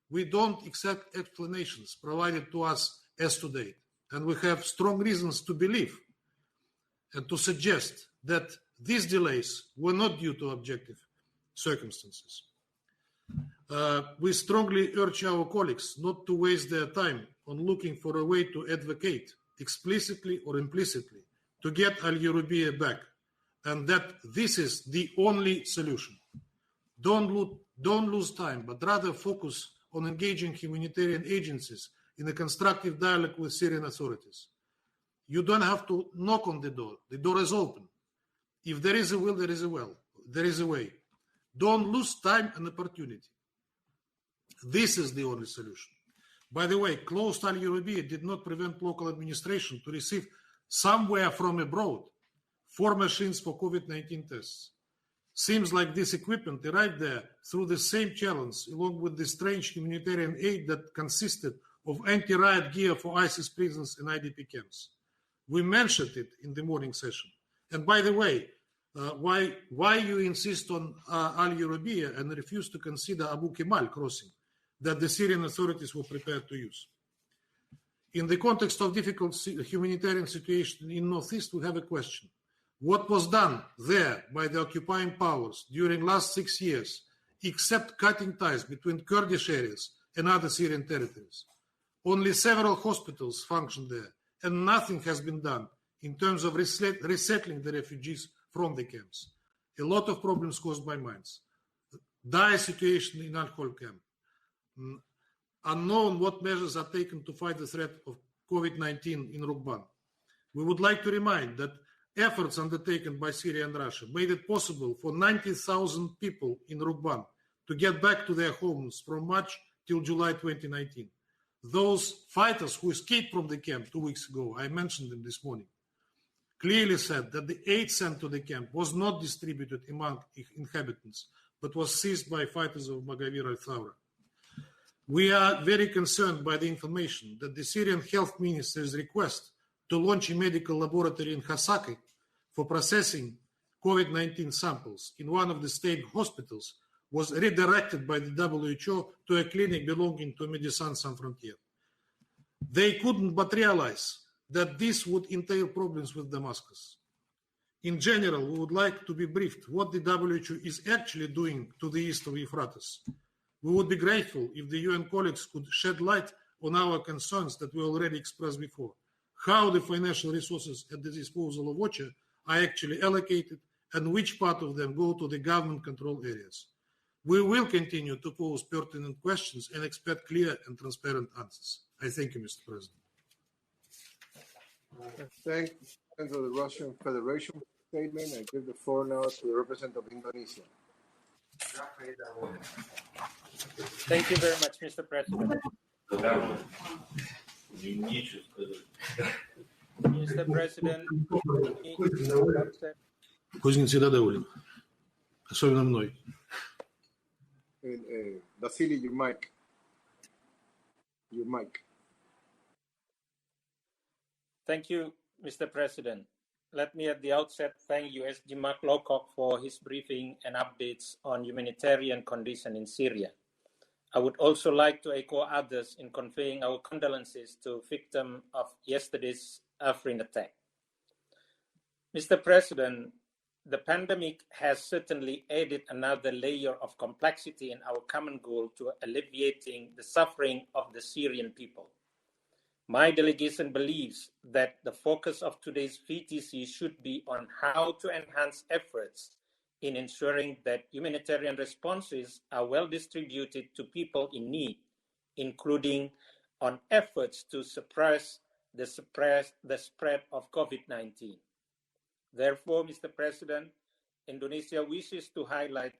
We don't accept explanations provided to us as to date, and we have strong reasons to believe and to suggest that these delays were not due to objective circumstances. We strongly urge our colleagues not to waste their time on looking for a way to advocate, explicitly or implicitly, to get Al-Yurubiyya back, and that this is the only solution. Don't lose time, but rather focus on engaging humanitarian agencies in a constructive dialogue with Syrian authorities. You don't have to knock on the door. The door is open. If there is a will, there is a way. Don't lose time and opportunity. This is the only solution. By the way, closed Al-Yurubiyya did not prevent local administration to receive somewhere from abroad 4 machines for COVID-19 tests. Seems like this equipment arrived there through the same challenge, along with the strange humanitarian aid that consisted of anti-riot gear for ISIS prisoners and IDP camps. We mentioned it in the morning session. And by the way, why you insist on Al-Yurubiyya and refuse to consider Abu Kemal crossing that the Syrian authorities were prepared to use? In the context of difficult humanitarian situation in Northeast, we have a question. What was done there by the occupying powers during last 6 years, except cutting ties between Kurdish areas and other Syrian territories? Only several hospitals function there, and nothing has been done in terms of resettling the refugees from the camps. A lot of problems caused by mines. Dire situation in Al-Hol camp. Unknown what measures are taken to fight the threat of COVID-19 in Rukban. We would like to remind that efforts undertaken by Syria and Russia made it possible for 90,000 people in Rukban to get back to their homes from March till July 2019. Those fighters who escaped from the camp 2 weeks ago, I mentioned them this morning, clearly said that the aid sent to the camp was not distributed among inhabitants, but was seized by fighters of Magavir al-Thawra. We are very concerned by the information that the Syrian health minister's request to launch a medical laboratory in Hasaki for processing COVID-19 samples in one of the state hospitals was redirected by the WHO to a clinic belonging to Médecins Sans Frontières. They couldn't but realize that this would entail problems with Damascus. In general, we would like to be briefed what the WHO is actually doing to the east of Euphrates. We would be grateful if the UN colleagues could shed light on our concerns that we already expressed before, how the financial resources at the disposal of OCHA are actually allocated and which part of them go to the government-controlled areas. We will continue to pose pertinent questions and expect clear and transparent answers. I thank you, Mr. President. Thank you for the Russian Federation statement. I give the floor now to the representative of Indonesia. Thank you very much, Mr. President. Mr. President, Кузнецы доволен, особенно мной. Vasily, your mic. Thank you, Mr. President. Let me at the outset thank USG Mark Lowcock for his briefing and updates on humanitarian condition in Syria. I would also like to echo others in conveying our condolences to victims of yesterday's Afrin attack. Mr. President, the pandemic has certainly added another layer of complexity in our common goal to alleviating the suffering of the Syrian people. My delegation believes that the focus of today's VTC should be on how to enhance efforts in ensuring that humanitarian responses are well distributed to people in need, including on efforts to suppress the spread of COVID-19. Therefore, Mr. President, Indonesia wishes to highlight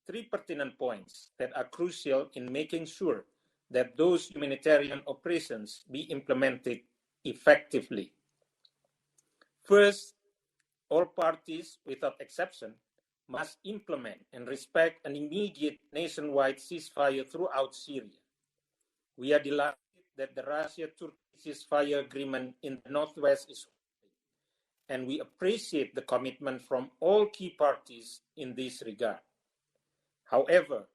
3 pertinent points that are crucial in making sure that those humanitarian operations be implemented effectively. First, all parties, without exception, must implement and respect an immediate nationwide ceasefire throughout Syria. We are delighted that the Russia-Turkey ceasefire agreement in the northwest is holding, and we appreciate the commitment from all key parties in this regard. However,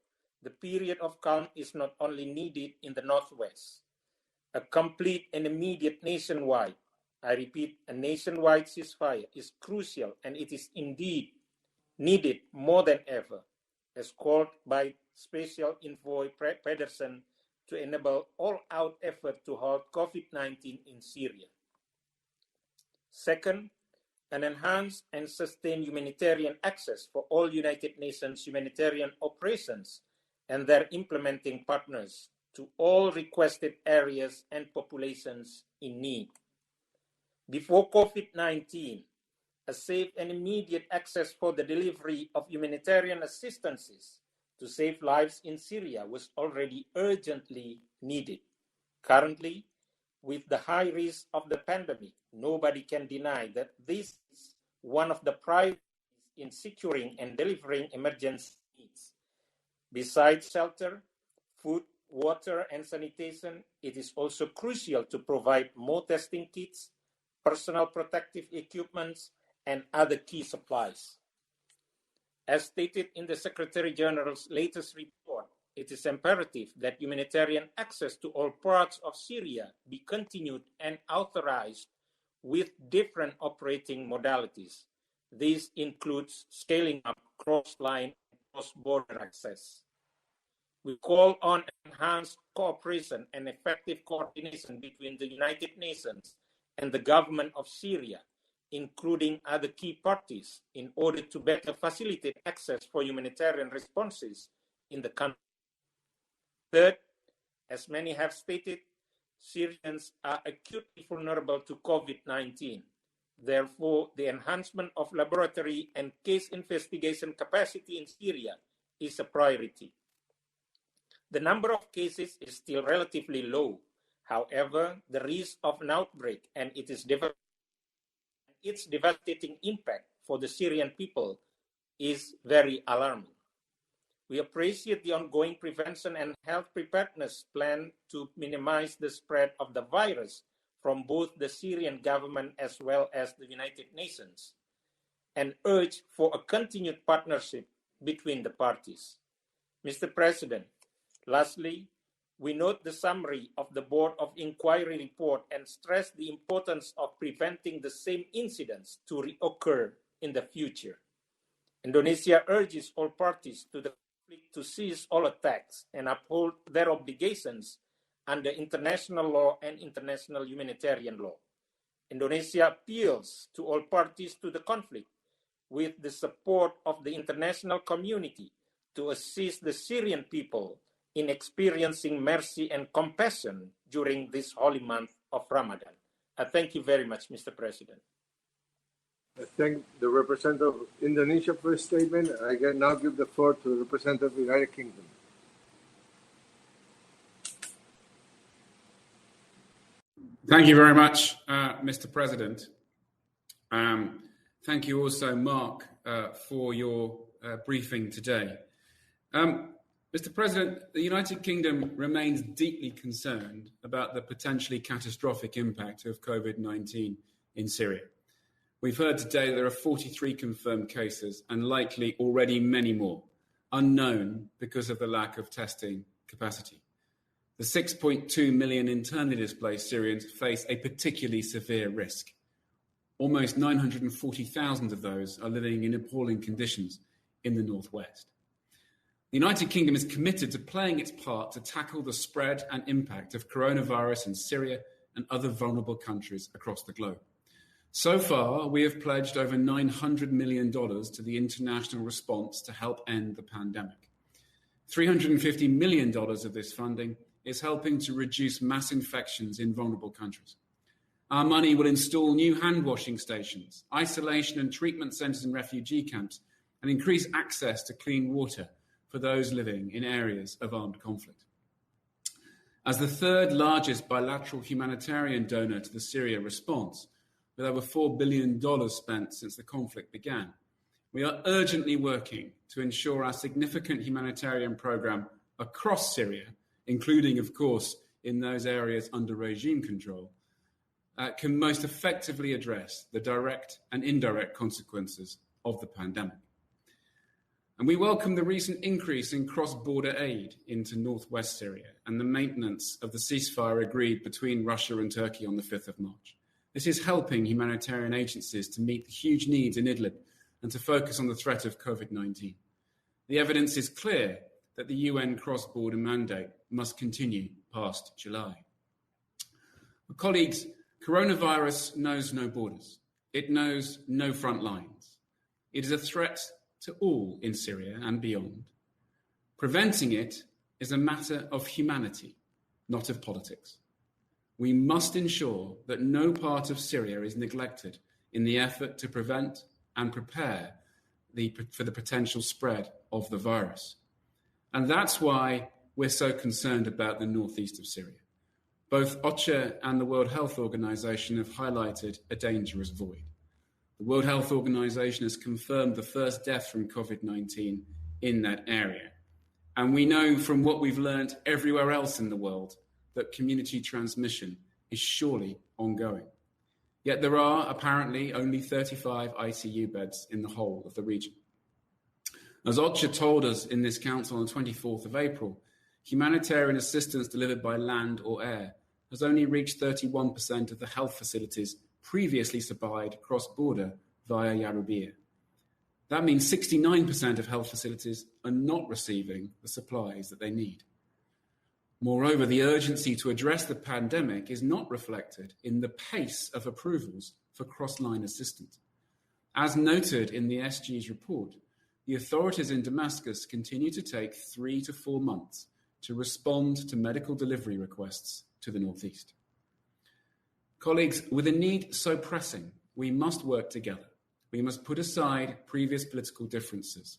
the period of calm is not only needed in the northwest. A complete and immediate nationwide, I repeat, a nationwide ceasefire is crucial, and it is indeed needed more than ever, as called by Special Envoy Pedersen, to enable all-out effort to halt COVID-19 in Syria. Second, an enhanced and sustained humanitarian access for all United Nations humanitarian operations and their implementing partners to all requested areas and populations in need. Before COVID-19, a safe and immediate access for the delivery of humanitarian assistances to save lives in Syria was already urgently needed. Currently, with the high risk of the pandemic, nobody can deny that this is one of the priorities in securing and delivering emergency needs. Besides shelter, food, water, and sanitation, it is also crucial to provide more testing kits, personal protective equipment, and other key supplies. As stated in the Secretary General's latest report, it is imperative that humanitarian access to all parts of Syria be continued and authorized with different operating modalities. This includes scaling up cross-line and cross-border access. We call on enhanced cooperation and effective coordination between the United Nations and the government of Syria, including other key parties, in order to better facilitate access for humanitarian responses in the country. Third, as many have stated, Syrians are acutely vulnerable to COVID-19. Therefore, the enhancement of laboratory and case investigation capacity in Syria is a priority. The number of cases is still relatively low. However, the risk of an outbreak and its devastating impact for the Syrian people is very alarming. We appreciate the ongoing prevention and health preparedness plan to minimize the spread of the virus from both the Syrian government as well as the United Nations, and urge for a continued partnership between the parties. Mr. President, lastly, we note the summary of the Board of Inquiry report and stress the importance of preventing the same incidents to reoccur in the future. Indonesia urges all parties to the conflict to cease all attacks and uphold their obligations under international law and international humanitarian law. Indonesia appeals to all parties to the conflict with the support of the international community to assist the Syrian people in experiencing mercy and compassion during this holy month of Ramadan. I thank you very much, Mr. President. I thank the representative of Indonesia for his statement. I now give the floor to the representative of the United Kingdom. Thank you very much, Mr. President. Thank you also, Mark, for your briefing today. Mr. President, the United Kingdom remains deeply concerned about the potentially catastrophic impact of COVID-19 in Syria. We've heard today there are 43 confirmed cases and likely already many more, unknown because of the lack of testing capacity. The 6.2 million internally displaced Syrians face a particularly severe risk. Almost 940,000 of those are living in appalling conditions in the northwest. The United Kingdom is committed to playing its part to tackle the spread and impact of coronavirus in Syria and other vulnerable countries across the globe. So far, we have pledged over $900 million to the international response to help end the pandemic. $350 million of this funding is helping to reduce mass infections in vulnerable countries. Our money will install new hand-washing stations, isolation and treatment centres in refugee camps, and increase access to clean water for those living in areas of armed conflict. As the third largest bilateral humanitarian donor to the Syria response, with over $4 billion spent since the conflict began, we are urgently working to ensure our significant humanitarian programme across Syria, including, of course, in those areas under regime control, can most effectively address the direct and indirect consequences of the pandemic. And we welcome the recent increase in cross-border aid into northwest Syria and the maintenance of the ceasefire agreed between Russia and Turkey on the 5th of March. This is helping humanitarian agencies to meet the huge needs in Idlib and to focus on the threat of COVID-19. The evidence is clear that the UN cross-border mandate must continue past July. Colleagues, coronavirus knows no borders. It knows no front lines. It is a threat to all in Syria and beyond. Preventing it is a matter of humanity, not of politics. We must ensure that no part of Syria is neglected in the effort to prevent and prepare for the potential spread of the virus. And that's why we're so concerned about the northeast of Syria. Both OCHA and the World Health Organization have highlighted a dangerous void. The World Health Organization has confirmed the first death from COVID-19 in that area. And we know from what we've learned everywhere else in the world that community transmission is surely ongoing. Yet there are apparently only 35 ICU beds in the whole of the region. As OCHA told us in this council on the 24th of April, humanitarian assistance delivered by land or air has only reached 31% of the health facilities previously supplied cross-border via Yarubia. That means 69% of health facilities are not receiving the supplies that they need. Moreover, the urgency to address the pandemic is not reflected in the pace of approvals for cross-line assistance. As noted in the SG's report, the authorities in Damascus continue to take 3 to 4 months to respond to medical delivery requests to the northeast. Colleagues, with a need so pressing, we must work together. We must put aside previous political differences.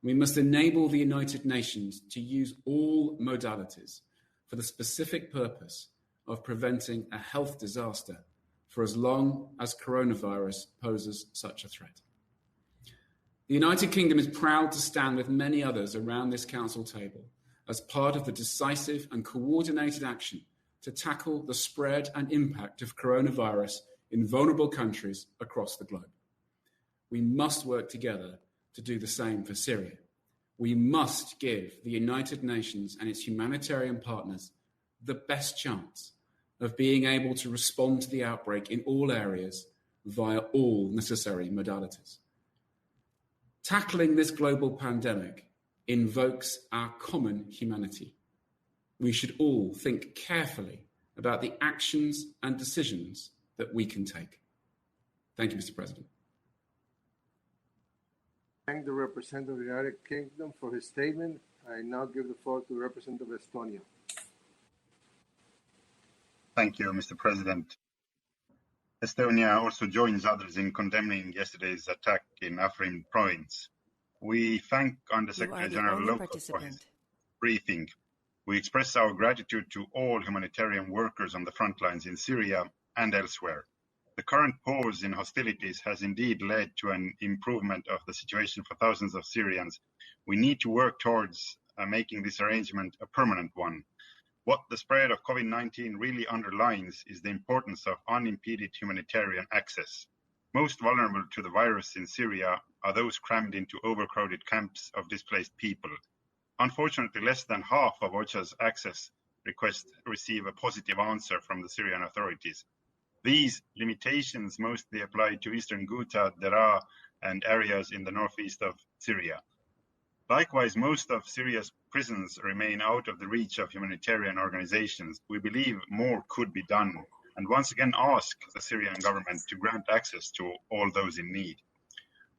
We must enable the United Nations to use all modalities for the specific purpose of preventing a health disaster for as long as coronavirus poses such a threat. The United Kingdom is proud to stand with many others around this council table as part of the decisive and coordinated action to tackle the spread and impact of coronavirus in vulnerable countries across the globe. We must work together to do the same for Syria. We must give the United Nations and its humanitarian partners the best chance of being able to respond to the outbreak in all areas via all necessary modalities. Tackling this global pandemic invokes our common humanity. We should all think carefully about the actions and decisions that we can take. Thank you, Mr. President. Thank the representative of the United Kingdom for his statement. I now give the floor to the representative of Estonia. Thank you, Mr. President. Estonia also joins others in condemning yesterday's attack in Afrin province. We thank Under-Secretary General Lowcock for his briefing. We express our gratitude to all humanitarian workers on the front lines in Syria and elsewhere. The current pause in hostilities has indeed led to an improvement of the situation for thousands of Syrians. We need to work towards making this arrangement a permanent one. What the spread of COVID-19 really underlines is the importance of unimpeded humanitarian access. Most vulnerable to the virus in Syria are those crammed into overcrowded camps of displaced people. Unfortunately, less than half of OCHA's access requests receive a positive answer from the Syrian authorities. These limitations mostly apply to eastern Ghouta, Daraa, and areas in the northeast of Syria. Likewise, most of Syria's prisons remain out of the reach of humanitarian organizations. We believe more could be done and once again ask the Syrian government to grant access to all those in need.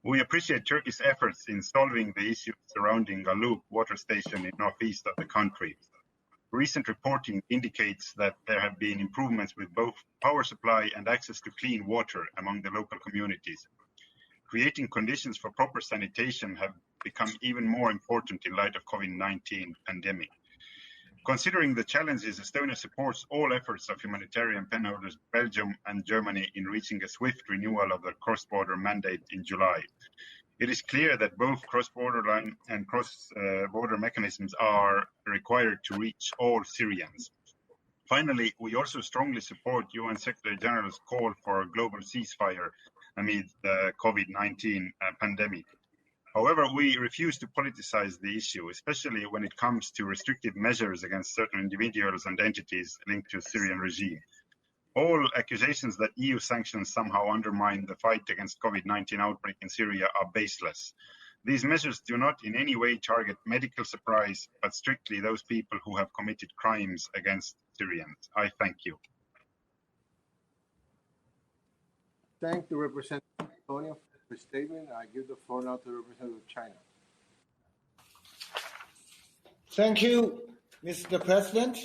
We appreciate Turkey's efforts in solving the issues surrounding Galuk water station in northeast of the country. Recent reporting indicates that there have been improvements with both power supply and access to clean water among the local communities. Creating conditions for proper sanitation have become even more important in light of COVID-19 pandemic. Considering the challenges, Estonia supports all efforts of humanitarian penholders Belgium and Germany in reaching a swift renewal of their cross-border mandate in July. It is clear that both cross-border line and cross-border mechanisms are required to reach all Syrians. Finally, we also strongly support UN Secretary General's call for a global ceasefire amid the COVID-19 pandemic. However, we refuse to politicize the issue, especially when it comes to restrictive measures against certain individuals and entities linked to the Syrian regime. All accusations that EU sanctions somehow undermine the fight against COVID-19 outbreak in Syria are baseless. These measures do not in any way target medical supplies, but strictly those people who have committed crimes against Syrians. I thank you. Thank the representative of Estonia for his statement. I give the floor now to the representative of China. Thank you, Mr. President.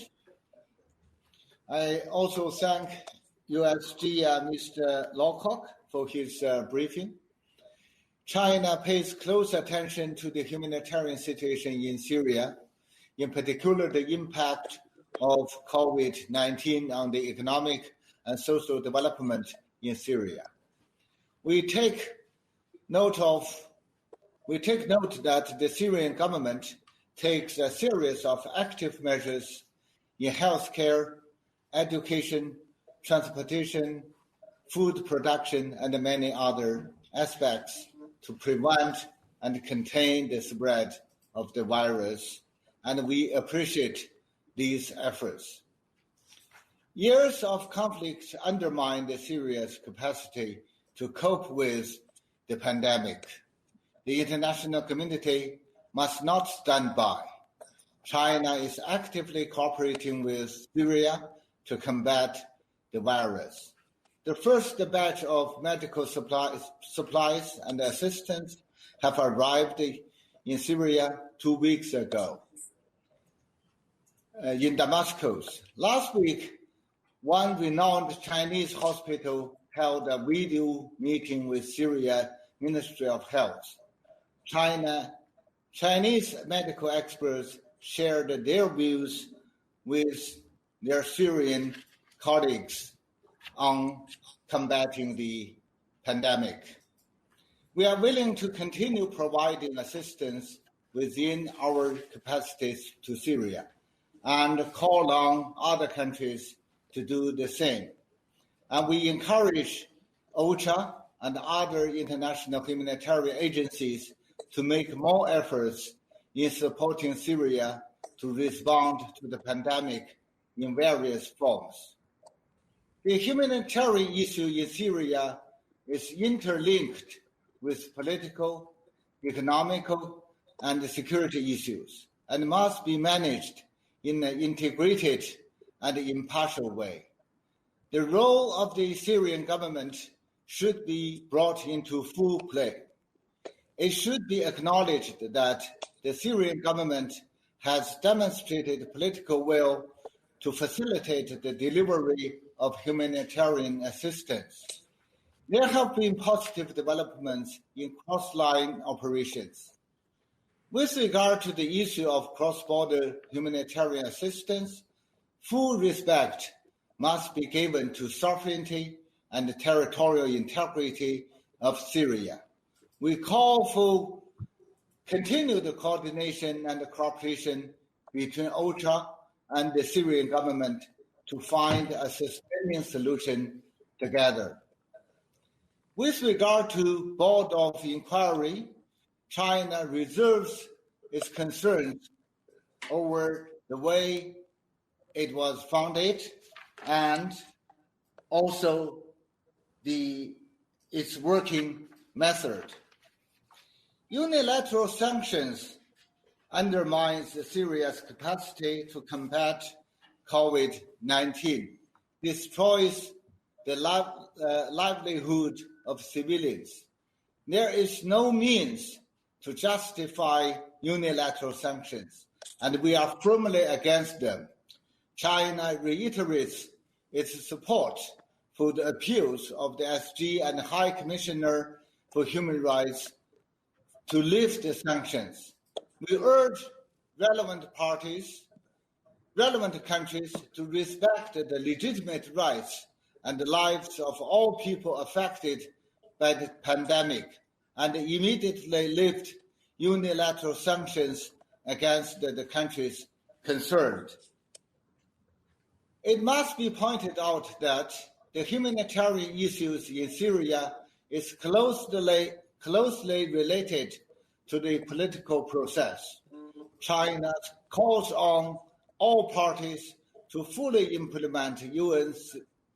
I also thank USG Mr. Lowcock for his briefing. China pays close attention to the humanitarian situation in Syria, in particular the impact of COVID-19 on the economic and social development in Syria. We take note that the Syrian government takes a series of active measures in healthcare, education, transportation, food production, and many other aspects to prevent and contain the spread of the virus, and we appreciate these efforts. Years of conflict undermine the Syria's capacity to cope with the pandemic. The international community must not stand by. China is actively cooperating with Syria to combat the virus. The first batch of medical supplies and assistance have arrived in Syria 2 weeks ago in Damascus. Last week, one renowned Chinese hospital held a video meeting with Syria Ministry of Health. Chinese medical experts shared their views with their Syrian colleagues on combating the pandemic. We are willing to continue providing assistance within our capacities to Syria and call on other countries to do the same. And we encourage OCHA and other international humanitarian agencies to make more efforts in supporting Syria to respond to the pandemic in various forms. The humanitarian issue in Syria is interlinked with political, economical, and security issues and must be managed in an integrated and impartial way. The role of the Syrian government should be brought into full play. It should be acknowledged that the Syrian government has demonstrated political will to facilitate the delivery of humanitarian assistance. There have been positive developments in cross-line operations. With regard to the issue of cross-border humanitarian assistance, full respect must be given to sovereignty and territorial integrity of Syria. We call for continued coordination and cooperation between OCHA and the Syrian government to find a sustaining solution together. With regard to Board of Inquiry, China reserves its concerns over the way it was founded and also its working method. Unilateral sanctions undermines Syria's capacity to combat COVID-19 destroys the livelihood of civilians. There is no means to justify unilateral sanctions, and we are firmly against them. China reiterates its support for the appeals of the SG and High Commissioner for Human Rights to lift the sanctions. We urge relevant countries to respect the legitimate rights and the lives of all people affected by the pandemic and immediately lift unilateral sanctions against the countries concerned. It must be pointed out that the humanitarian issues in Syria is closely related to the political process. China calls on all parties to fully implement UN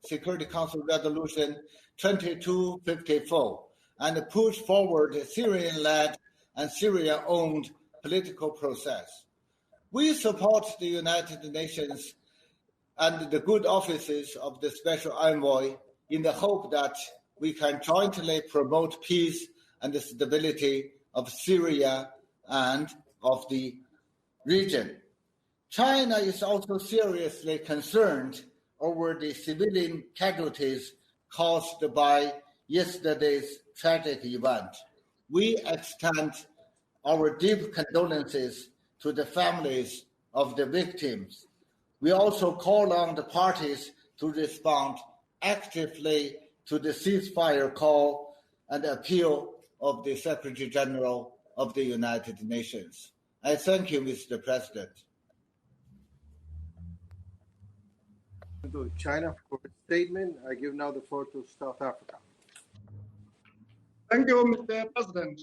Security Council Resolution 2254 and push forward the Syrian-led and Syria-owned political process. We support the United Nations and the good offices of the Special Envoy in the hope that we can jointly promote peace and the stability of Syria and of the region. China is also seriously concerned over the civilian casualties caused by yesterday's tragic event. We extend our deep condolences to the families of the victims. We also call on the parties to respond actively to the ceasefire call and appeal of the Secretary General of the United Nations. I thank you, Mr. President. To China for a statement. I give now the floor to South Africa. Thank you, Mr. President.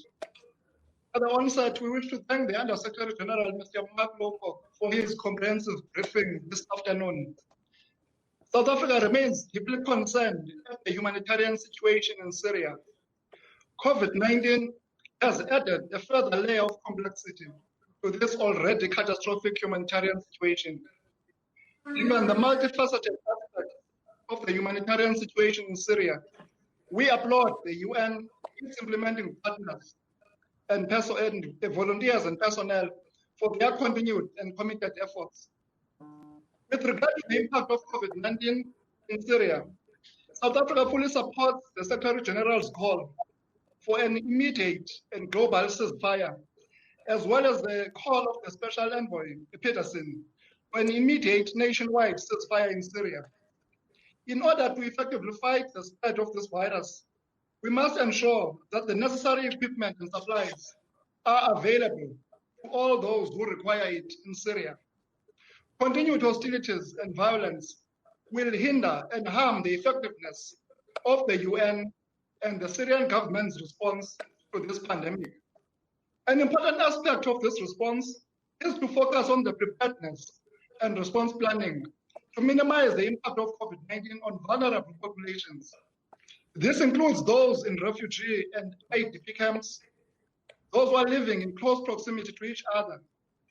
At the onset, we wish to thank the Under-Secretary General, Mr. Mark Lowcock, for his comprehensive briefing this afternoon. South Africa remains deeply concerned at the humanitarian situation in Syria. COVID-19 has added a further layer of complexity to this already catastrophic humanitarian situation. Given the multifaceted aspects of the humanitarian situation in Syria, we applaud the UN, its implementing partners, and volunteers and personnel for their continued and committed efforts. With regard to the impact of COVID-19 in Syria, South Africa fully supports the Secretary General's call for an immediate and global ceasefire, as well as the call of the Special Envoy, Peterson, for an immediate nationwide ceasefire in Syria. In order to effectively fight the spread of this virus, we must ensure that the necessary equipment and supplies are available to all those who require it in Syria. Continued hostilities and violence will hinder and harm the effectiveness of the UN and the Syrian government's response to this pandemic. An important aspect of this response is to focus on the preparedness and response planning to minimize the impact of COVID-19 on vulnerable populations. This includes those in refugee and IDP camps, those who are living in close proximity to each other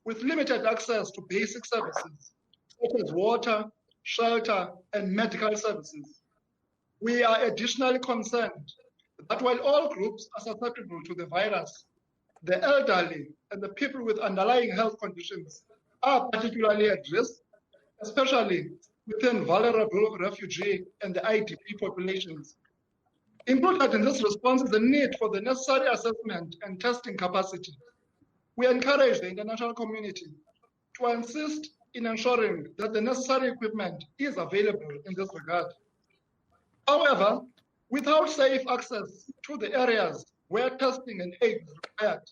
with limited access to basic services such as water, shelter, and medical services. We are additionally concerned that while all groups are susceptible to the virus, the elderly and the people with underlying health conditions are particularly at risk, especially within vulnerable refugee and the IDP populations. Included in this response is the need for the necessary assessment and testing capacity. We encourage the international community to insist in ensuring that the necessary equipment is available in this regard. However, without safe access to the areas where testing and aid is required,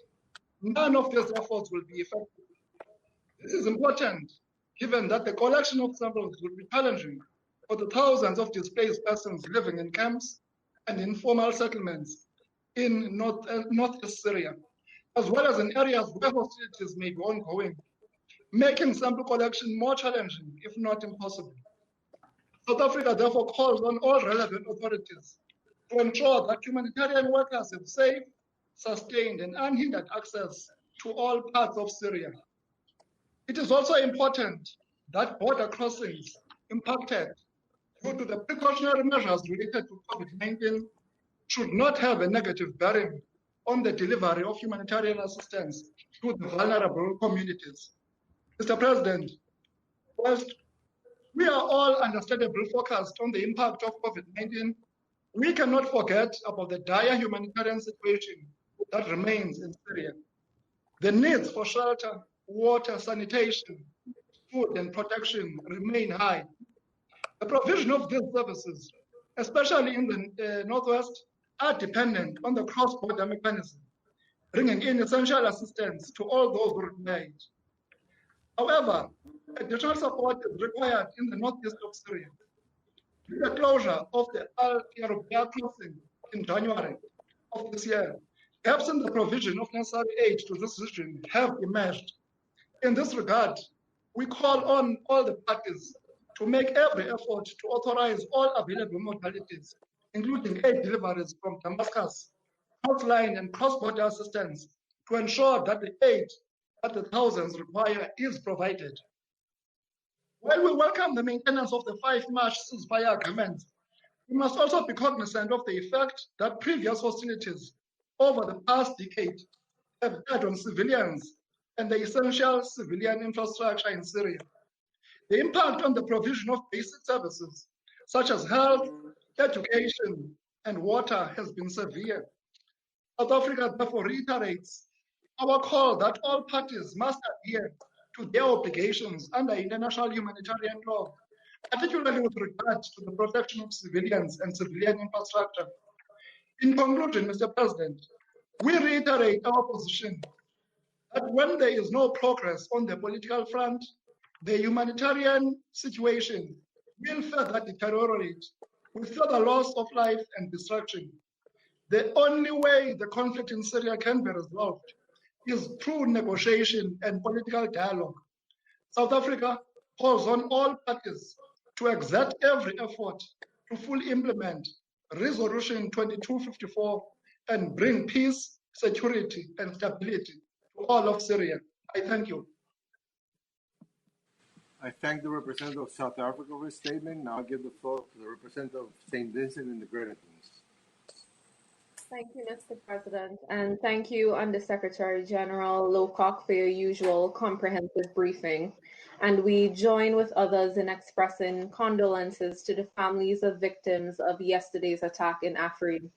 none of these efforts will be effective. This is important, given that the collection of samples will be challenging for the thousands of displaced persons living in camps and informal settlements in northeast Syria, as well as in areas where hostilities may be ongoing, making sample collection more challenging, if not impossible. South Africa therefore calls on all relevant authorities to ensure that humanitarian workers have safe, sustained, and unhindered access to all parts of Syria. It is also important that border crossings impacted due to the precautionary measures related to COVID-19 should not have a negative bearing on the delivery of humanitarian assistance to the vulnerable communities. Mr. President, whilst we are all understandably focused on the impact of COVID-19, we cannot forget about the dire humanitarian situation that remains in Syria. The needs for shelter, water, sanitation, food, and protection remain high. The provision of these services, especially in the Northwest, are dependent on the cross-border mechanism, bringing in essential assistance to all those who require it. However, additional support is required in the northeast of Syria. With the closure of the Al Yarubia crossing in January of this year, gaps in the provision of necessary aid to this region have emerged. In this regard, we call on all the parties to make every effort to authorize all available modalities, including aid deliveries from Damascus, outline and cross-border assistance to ensure that the aid that the thousands require is provided. While we welcome the maintenance of the 5 March ceasefire agreement, we must also be cognizant of the effect that previous hostilities over the past decade have had on civilians and the essential civilian infrastructure in Syria. The impact on the provision of basic services, such as health, education, and water, has been severe. South Africa therefore reiterates our call that all parties must adhere to their obligations under international humanitarian law, particularly with regard to the protection of civilians and civilian infrastructure. In conclusion, Mr. President, we reiterate our position that when there is no progress on the political front, the humanitarian situation will further deteriorate with further loss of life and destruction. The only way the conflict in Syria can be resolved is through negotiation and political dialogue. South Africa calls on all parties to exert every effort to fully implement Resolution 2254 and bring peace, security, and stability to all of Syria. I thank you. I thank the representative of South Africa for his statement. Now I give the floor to the representative of St. Vincent and the Grenadines. Thank you, Mr. President, and thank you, Undersecretary General Lowcock, for your usual comprehensive briefing. And we join with others in expressing condolences to the families of victims of yesterday's attack in Afrin.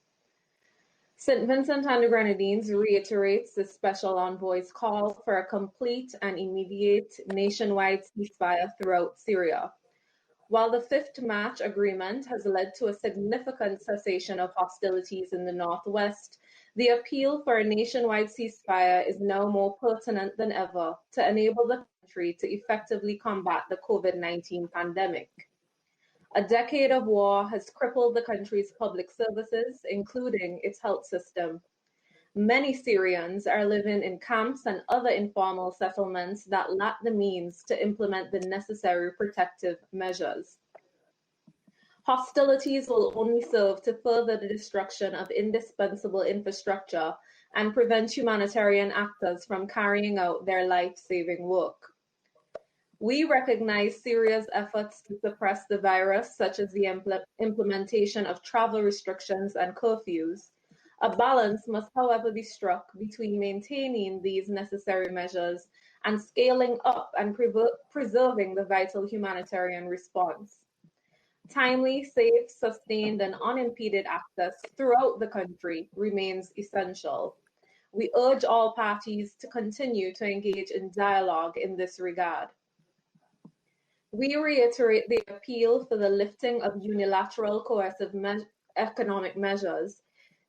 St. Vincent and the Grenadines reiterates the special envoy's call for a complete and immediate nationwide ceasefire throughout Syria. While the 5th March agreement has led to a significant cessation of hostilities in the Northwest, the appeal for a nationwide ceasefire is now more pertinent than ever to enable the country to effectively combat the COVID-19 pandemic. A decade of war has crippled the country's public services, including its health system. Many Syrians are living in camps and other informal settlements that lack the means to implement the necessary protective measures. Hostilities will only serve to further the destruction of indispensable infrastructure and prevent humanitarian actors from carrying out their life-saving work. We recognize Syria's efforts to suppress the virus, such as the implementation of travel restrictions and curfews. A balance must, however, be struck between maintaining these necessary measures and scaling up and preserving the vital humanitarian response. Timely, safe, sustained, and unimpeded access throughout the country remains essential. We urge all parties to continue to engage in dialogue in this regard. We reiterate the appeal for the lifting of unilateral coercive economic measures.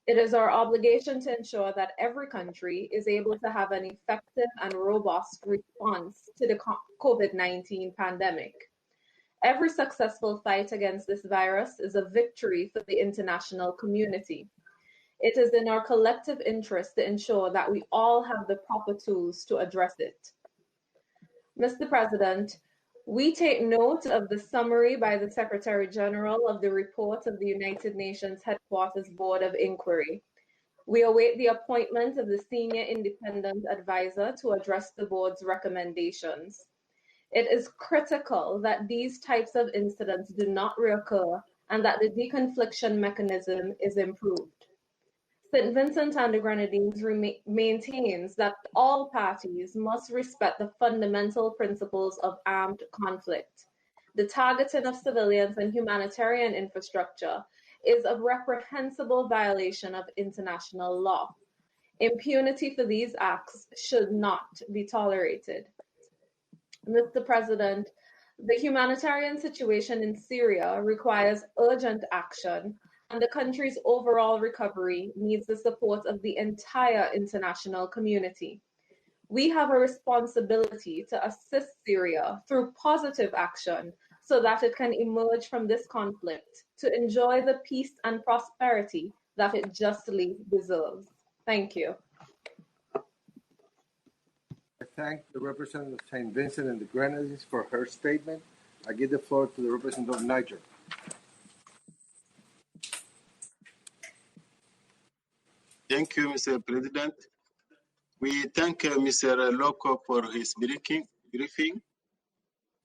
It is our obligation to ensure that every country is able to have an effective and robust response to the COVID-19 pandemic. Every successful fight against this virus is a victory for the international community. It is in our collective interest to ensure that we all have the proper tools to address it. Mr. President, we take note of the summary by the Secretary General of the report of the United Nations Headquarters Board of Inquiry. We await the appointment of the Senior Independent Advisor to address the board's recommendations. It is critical that these types of incidents do not reoccur and that the deconfliction mechanism is improved. St. Vincent and the Grenadines maintains that all parties must respect the fundamental principles of armed conflict. The targeting of civilians and humanitarian infrastructure is a reprehensible violation of international law. Impunity for these acts should not be tolerated. Mr. President, the humanitarian situation in Syria requires urgent action, and the country's overall recovery needs the support of the entire international community. We have a responsibility to assist Syria through positive action so that it can emerge from this conflict to enjoy the peace and prosperity that it justly deserves. Thank you. I thank the representative of St. Vincent and the Grenadines for her statement. I give the floor to the representative of Niger. Thank you, Mr. President. We thank Mr. Lowcock for his briefing.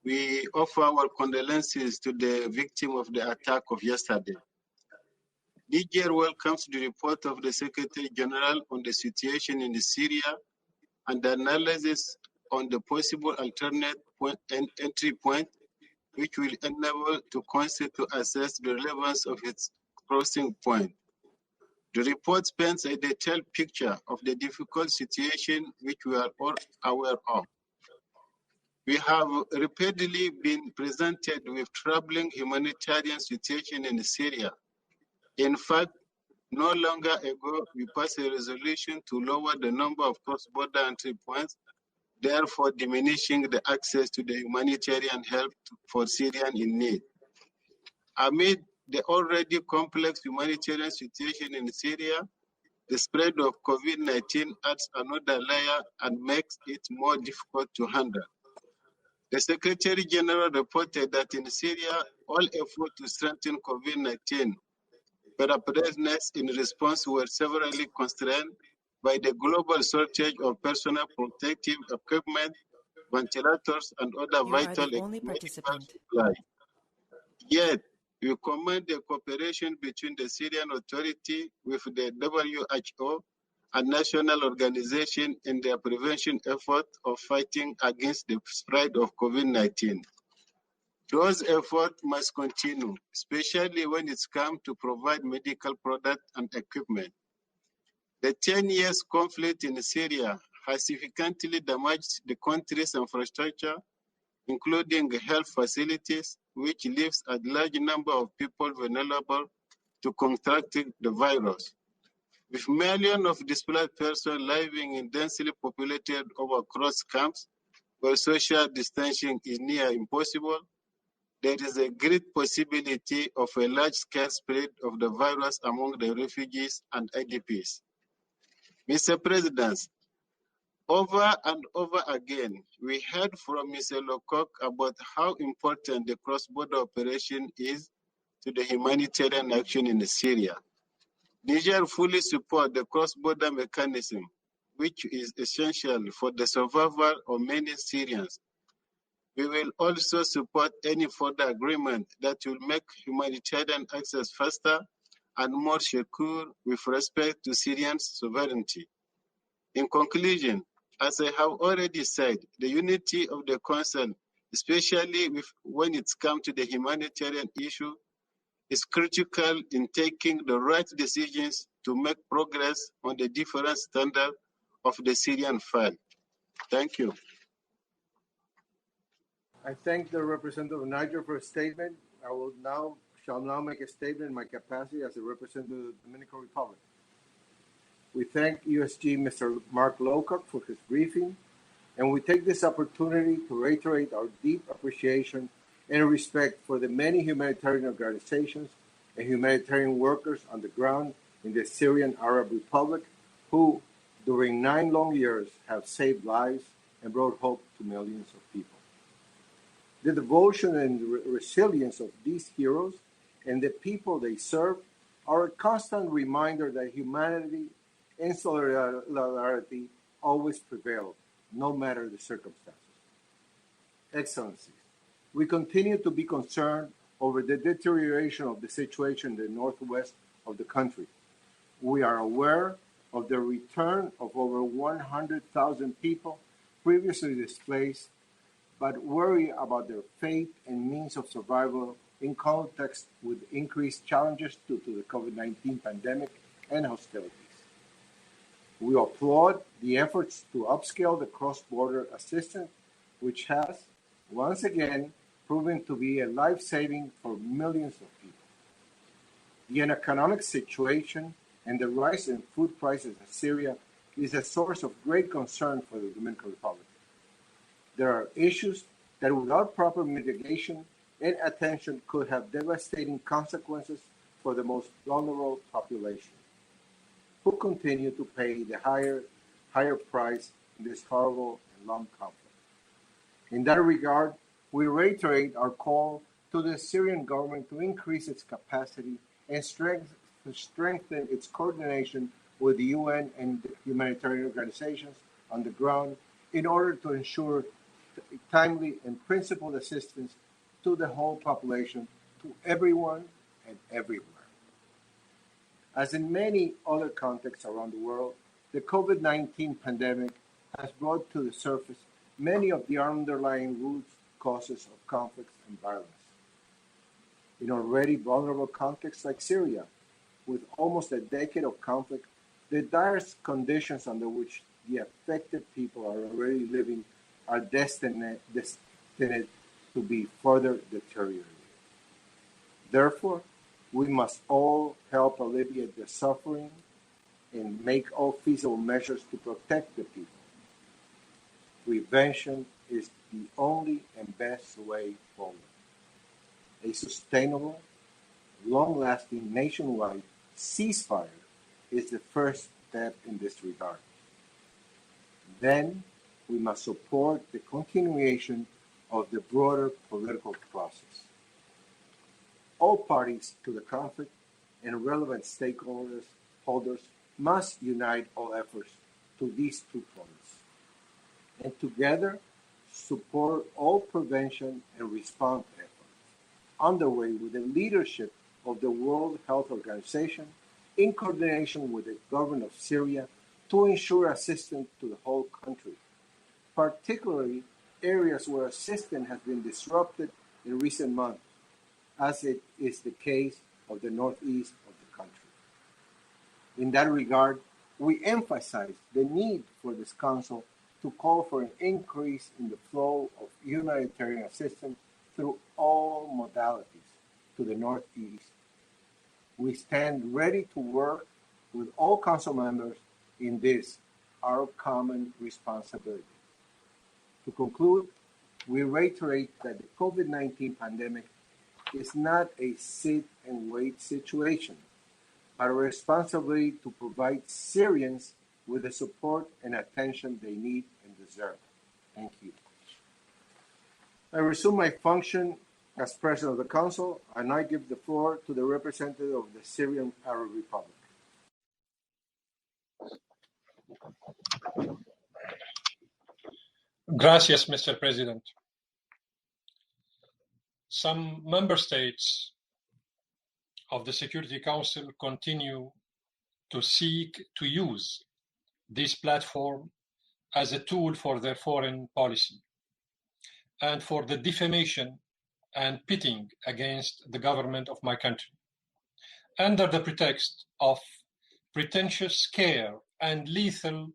We offer our condolences to the victim of the attack of yesterday. Niger welcomes the report of the Secretary General on the situation in Syria and the analysis on the possible alternate entry point, which will enable the Council to assess the relevance of its crossing point. The report paints a detailed picture of the difficult situation which we are all aware of. We have repeatedly been presented with troubling humanitarian situation in Syria. In fact, no longer ago, we passed a resolution to lower the number of cross-border entry points, therefore diminishing the access to the humanitarian help for Syrians in need. Amid the already complex humanitarian situation in Syria, the spread of COVID-19 adds another layer and makes it more difficult to handle. The Secretary General reported that in Syria, all efforts to strengthen COVID-19 preparedness in response were severely constrained by the global shortage of personal protective equipment, ventilators, and other vital medical supplies. Yet, we commend the cooperation between the Syrian Authority with the WHO and national organizations in their prevention effort of fighting against the spread of COVID-19. Those efforts must continue, especially when it's come to provide medical products and equipment. The 10 years conflict in Syria has significantly damaged the country's infrastructure, including health facilities, which leaves a large number of people vulnerable to contracting the virus. With millions of displaced persons living in densely populated overcrowded camps where social distancing is near impossible, there is a great possibility of a large-scale spread of the virus among the refugees and IDPs. Mr. President, over and over again, we heard from Mr. Lowcock about how important the cross-border operation is to the humanitarian action in Syria. Niger fully supports the cross-border mechanism, which is essential for the survival of many Syrians. We will also support any further agreement that will make humanitarian access faster and more secure with respect to Syrian sovereignty. In conclusion, as I have already said, the unity of the Council, especially when it's come to the humanitarian issue, is critical in taking the right decisions to make progress on the different standards of the Syrian file. Thank you. I thank the representative of Niger for his statement. I shall now make a statement in my capacity as a representative of the Dominican Republic. We thank USG Mr. Mark Lowcock for his briefing, and we take this opportunity to reiterate our deep appreciation and respect for the many humanitarian organizations and humanitarian workers on the ground in the Syrian Arab Republic who, during 9 long years, have saved lives and brought hope to millions of people. The devotion and resilience of these heroes and the people they serve are a constant reminder that humanity and solidarity always prevail, no matter the circumstances. Excellencies, we continue to be concerned over the deterioration of the situation in the northwest of the country. We are aware of the return of over 100,000 people previously displaced, but worry about their fate and means of survival in context with increased challenges due to the COVID-19 pandemic and hostilities. We applaud the efforts to upscale the cross-border assistance, which has, once again, proven to be a life-saving for millions of people. The economic situation and the rise in food prices in Syria is a source of great concern for the Dominican Republic. There are issues that without proper mitigation and attention could have devastating consequences for the most vulnerable population, who continue to pay the higher price in this horrible and long conflict. In that regard, we reiterate our call to the Syrian government to increase its capacity and strengthen its coordination with the UN and humanitarian organizations on the ground in order to ensure timely and principled assistance to the whole population, to everyone and everywhere. As in many other contexts around the world, the COVID-19 pandemic has brought to the surface many of the underlying root causes of conflicts and violence. In already vulnerable contexts like Syria, with almost a decade of conflict, the direst conditions under which the affected people are already living are destined to be further deteriorated. Therefore, we must all help alleviate the suffering and make all feasible measures to protect the people. Prevention is the only and best way forward. A sustainable, long-lasting nationwide ceasefire is the first step in this regard. Then we must support the continuation of the broader political process. All parties to the conflict and relevant stakeholders must unite all efforts to these 2 points, and together support all prevention and response efforts underway with the leadership of the World Health Organization in coordination with the government of Syria to ensure assistance to the whole country, particularly areas where assistance has been disrupted in recent months, as it is the case of the northeast of the country. In that regard, we emphasize the need for this Council to call for an increase in the flow of humanitarian assistance through all modalities to the northeast. We stand ready to work with all Council members in this, our common responsibility. To conclude, we reiterate that the COVID-19 pandemic is not a sit-and-wait situation, but a responsibility to provide Syrians with the support and attention they need and deserve. Thank you. I resume my function as President of the Council, and I give the floor to the representative of the Syrian Arab Republic. Gracias, Mr. President. Some member states of the Security Council continue to seek to use this platform as a tool for their foreign policy and for the defamation and pitting against the government of my country, under the pretext of pretentious care and lethal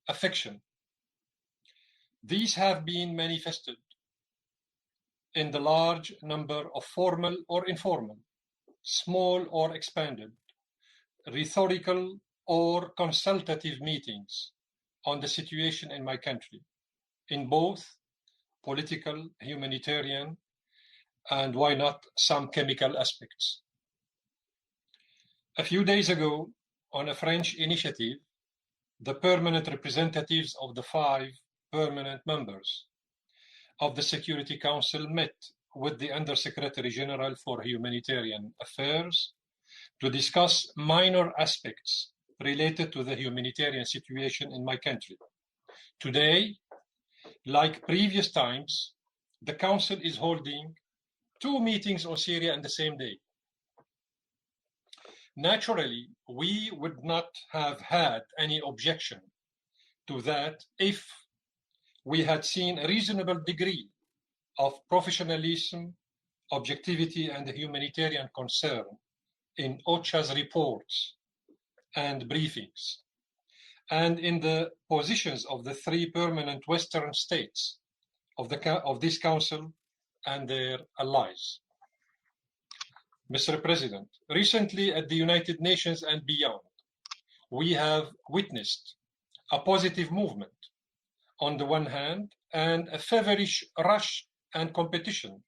affection. These have been manifested in the large number of formal or informal, small or expanded, rhetorical or consultative meetings on the situation in my country, in both political, humanitarian, and why not some chemical aspects. A few days ago, on a French initiative, the permanent representatives of the 5 permanent members of the Security Council met with the Undersecretary General for Humanitarian Affairs to discuss minor aspects related to the humanitarian situation in my country. Today, like previous times, the Council is holding 2 meetings on Syria on the same day. Naturally, we would not have had any objection to that if we had seen a reasonable degree of professionalism, objectivity, and humanitarian concern in OCHA's reports and briefings, and in the positions of the 3 permanent Western states of this Council and their allies. Mr. President, recently at the United Nations and beyond, we have witnessed a positive movement on the one hand and a feverish rush and competition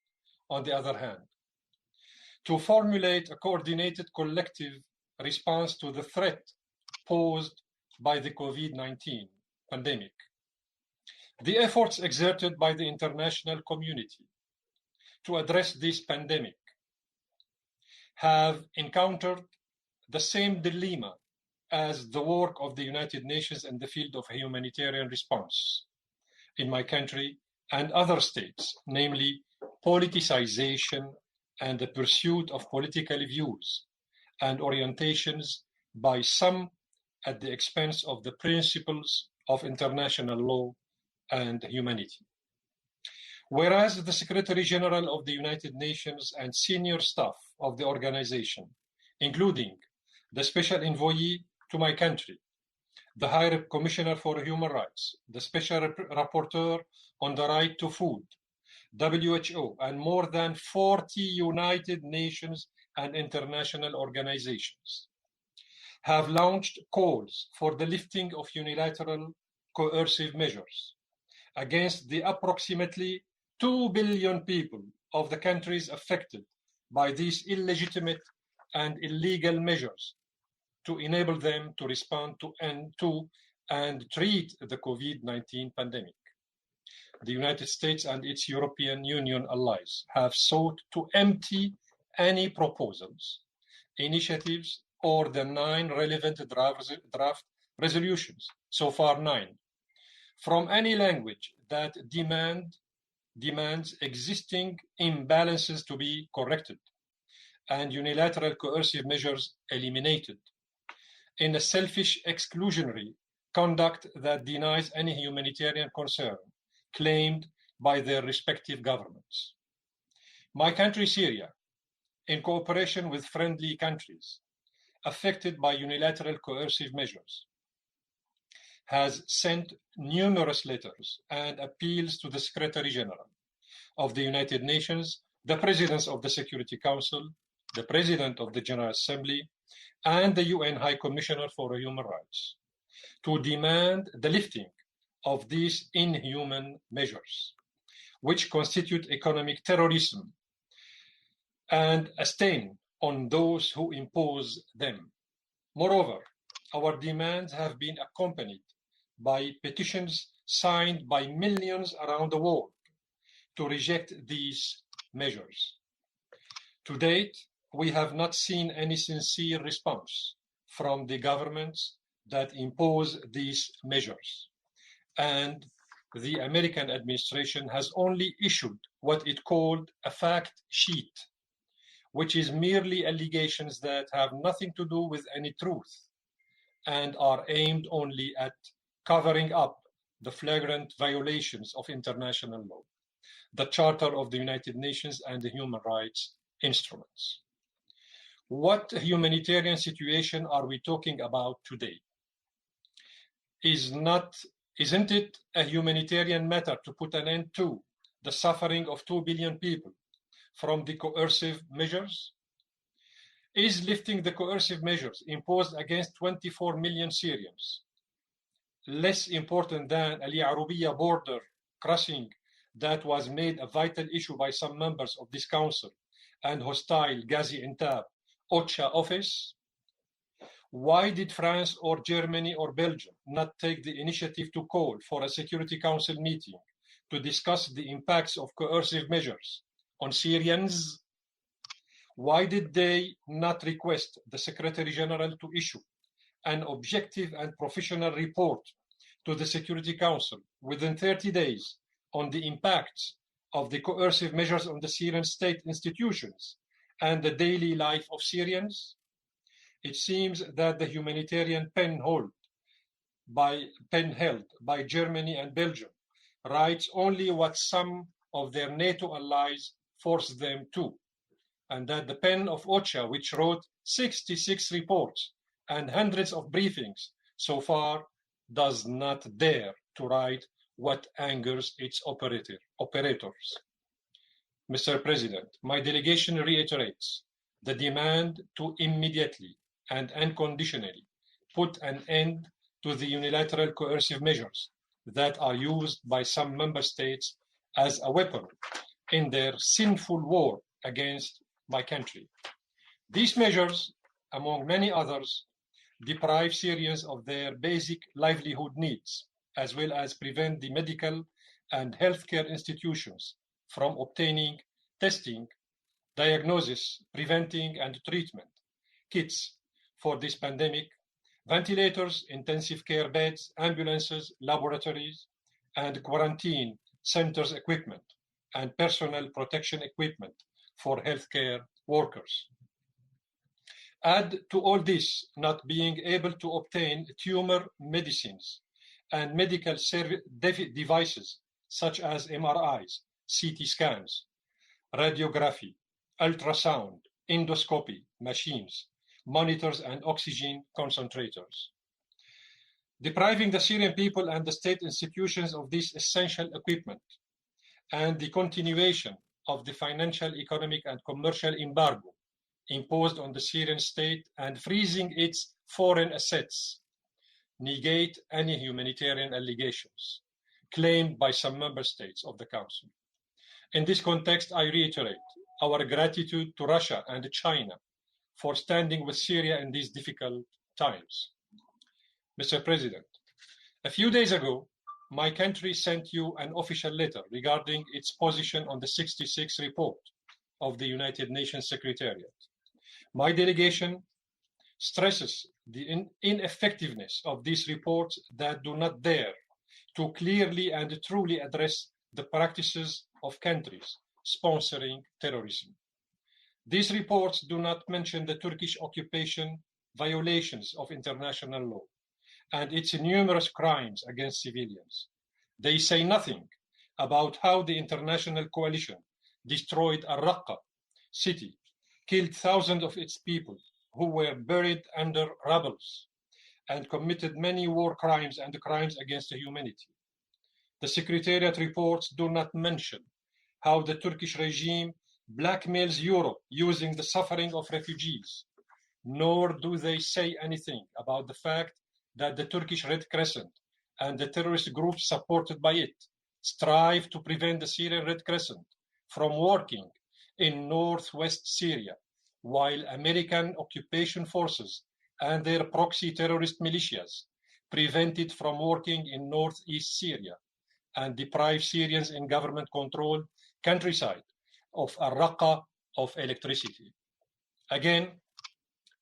on the other hand to formulate a coordinated collective response to the threat posed by the COVID-19 pandemic. The efforts exerted by the international community to address this pandemic have encountered the same dilemma as the work of the United Nations in the field of humanitarian response in my country and other states, namely politicization and the pursuit of political views and orientations by some at the expense of the principles of international law and humanity. Whereas the Secretary General of the United Nations and senior staff of the organization, including the Special Envoy to my country, the High Commissioner for Human Rights, the Special Rapporteur on the Right to Food, WHO, and more than 40 United Nations and international organizations have launched calls for the lifting of unilateral coercive measures against the approximately 2 billion people of the countries affected by these illegitimate and illegal measures to enable them to respond to and treat the COVID-19 pandemic. The United States and its European Union allies have sought to empty any proposals, initiatives, or the 9 relevant draft resolutions, so far 9, from any language that demands existing imbalances to be corrected and unilateral coercive measures eliminated in a selfish exclusionary conduct that denies any humanitarian concern claimed by their respective governments. My country, Syria, in cooperation with friendly countries affected by unilateral coercive measures, has sent numerous letters and appeals to the Secretary General of the United Nations, the Presidents of the Security Council, the President of the General Assembly, and the UN High Commissioner for Human Rights to demand the lifting of these inhuman measures, which constitute economic terrorism and a stain on those who impose them. Moreover, our demands have been accompanied by petitions signed by millions around the world to reject these measures. To date, we have not seen any sincere response from the governments that impose these measures, and the American administration has only issued what it called a fact sheet, which is merely allegations that have nothing to do with any truth and are aimed only at covering up the flagrant violations of international law, the Charter of the United Nations, and the human rights instruments. What humanitarian situation are we talking about today? Isn't it a humanitarian matter to put an end to the suffering of 2 billion people from the coercive measures? Is lifting the coercive measures imposed against 24 million Syrians less important than Ali Arubiya border crossing that was made a vital issue by some members of this council and hostile Gaziantep OCHA office? Why did France or Germany or Belgium not take the initiative to call for a Security Council meeting to discuss the impacts of coercive measures on Syrians? Why did they not request the Secretary General to issue an objective and professional report to the Security Council within 30 days on the impacts of the coercive measures on the Syrian state institutions and the daily life of Syrians? It seems that the humanitarian pen held by Germany and Belgium writes only what some of their NATO allies force them to, and that the pen of OCHA, which wrote 66 reports and hundreds of briefings so far, does not dare to write what angers its operators. Mr. President, my delegation reiterates the demand to immediately and unconditionally put an end to the unilateral coercive measures that are used by some member states as a weapon in their sinful war against my country. These measures, among many others, deprive Syrians of their basic livelihood needs, as well as prevent the medical and healthcare institutions from obtaining testing, diagnosis, preventing, and treatment kits for this pandemic, ventilators, intensive care beds, ambulances, laboratories, and quarantine centers equipment, and personal protection equipment for healthcare workers. Add to all this not being able to obtain tumor medicines and medical devices such as MRIs, CT scans, radiography, ultrasound, endoscopy machines, monitors, and oxygen concentrators. Depriving the Syrian people and the state institutions of this essential equipment, and the continuation of the financial, economic, and commercial embargo imposed on the Syrian state and freezing its foreign assets negate any humanitarian allegations claimed by some member states of the Council. In this context, I reiterate our gratitude to Russia and China for standing with Syria in these difficult times. Mr. President, a few days ago, my country sent you an official letter regarding its position on the 66 report of the United Nations Secretariat. My delegation stresses the ineffectiveness of these reports that do not dare to clearly and truly address the practices of countries sponsoring terrorism. These reports do not mention the Turkish occupation violations of international law and its numerous crimes against civilians. They say nothing about how the international coalition destroyed Al-Raqqa city, killed thousands of its people who were buried under rubble, and committed many war crimes and crimes against humanity. The Secretariat reports do not mention how the Turkish regime blackmails Europe using the suffering of refugees, nor do they say anything about the fact that the Turkish Red Crescent and the terrorist groups supported by it strive to prevent the Syrian Red Crescent from working in northwest Syria, while American occupation forces and their proxy terrorist militias prevent it from working in northeast Syria and deprive Syrians in government-controlled countryside of Al-Raqqa of electricity. Again,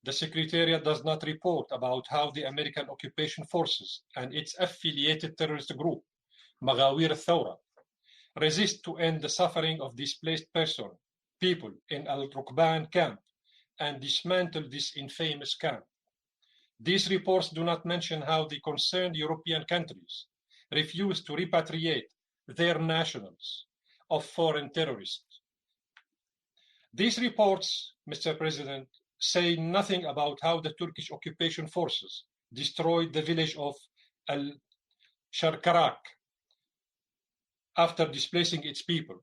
the Secretariat does not report about how the American occupation forces and its affiliated terrorist group, Maghawir al-Thawra, resist to end the suffering of displaced people in Al-Rukban camp and dismantle this infamous camp. These reports do not mention how the concerned European countries refuse to repatriate their nationals of foreign terrorists. These reports, Mr. President, say nothing about how the Turkish occupation forces destroyed the village of Al-Sharkarak after displacing its people,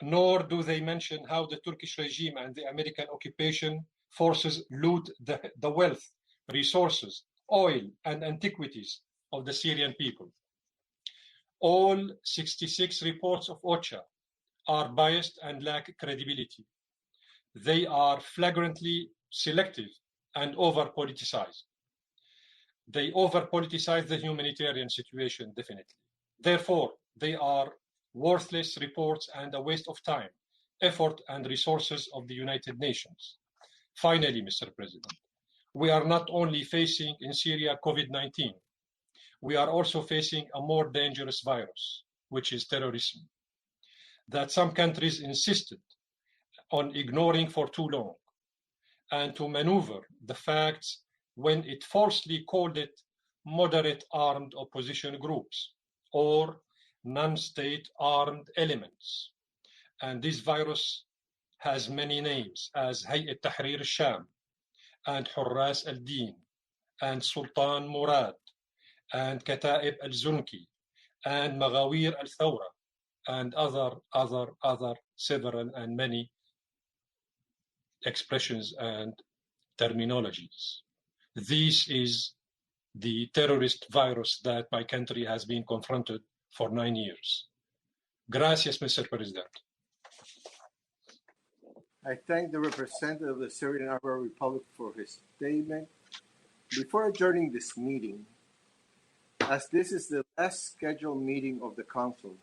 nor do they mention how the Turkish regime and the American occupation forces loot the wealth, resources, oil, and antiquities of the Syrian people. All 66 reports of OCHA are biased and lack credibility. They are flagrantly selective and over-politicized. They over-politicize the humanitarian situation, definitely. Therefore, they are worthless reports and a waste of time, effort, and resources of the United Nations. Finally, Mr. President, we are not only facing in Syria COVID-19, we are also facing a more dangerous virus, which is terrorism. that some countries insisted on ignoring for too long, and to maneuver the facts when it falsely called it moderate armed opposition groups or non-state armed elements. And this virus has many names, as Hayat Tahrir al-Sham and Hurras al-Din and Sultan Murad and Kataib al-Zunki and Maghawir al-Thawra and other several and many expressions and terminologies. This is the terrorist virus that my country has been confronted for 9 years. Gracias, Mr. President. I thank the representative of the Syrian Arab Republic for his statement. Before adjourning this meeting, as this is the last scheduled meeting of the Council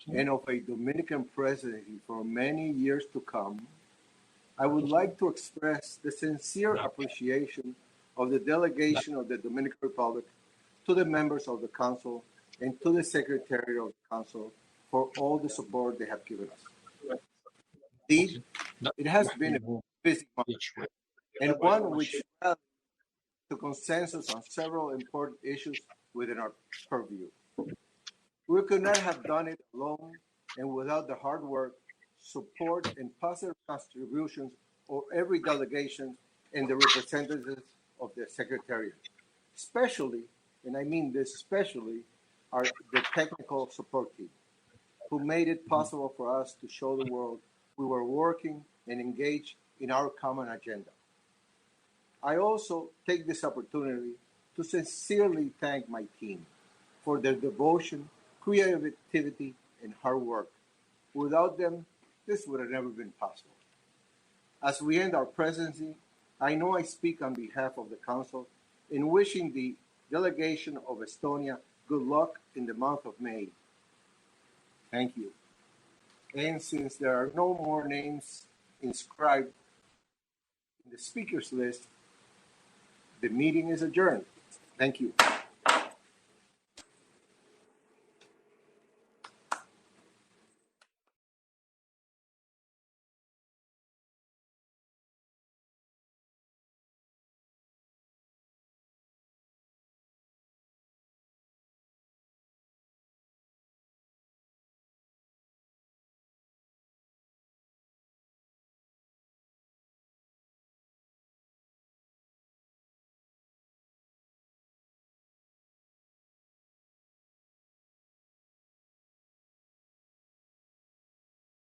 and of a Dominican presidency for many years to come, I would like to express the sincere appreciation of the delegation of the Dominican Republic to the members of the Council and to the Secretary of the Council for all the support they have given us. Indeed, it has been a busy month, and one which led to consensus on several important issues within our purview. We could not have done it alone and without the hard work, support, and positive contributions of every delegation and the representatives of the Secretariat, especially, and I mean this especially, the technical support team, who made it possible for us to show the world we were working and engaged in our common agenda. I also take this opportunity to sincerely thank my team for their devotion, creativity, and hard work. Without them, this would have never been possible. As we end our presidency, I know I speak on behalf of the Council in wishing the delegation of Estonia good luck in the month of May. Thank you. And since there are no more names inscribed in the speakers list, the meeting is adjourned. Thank you.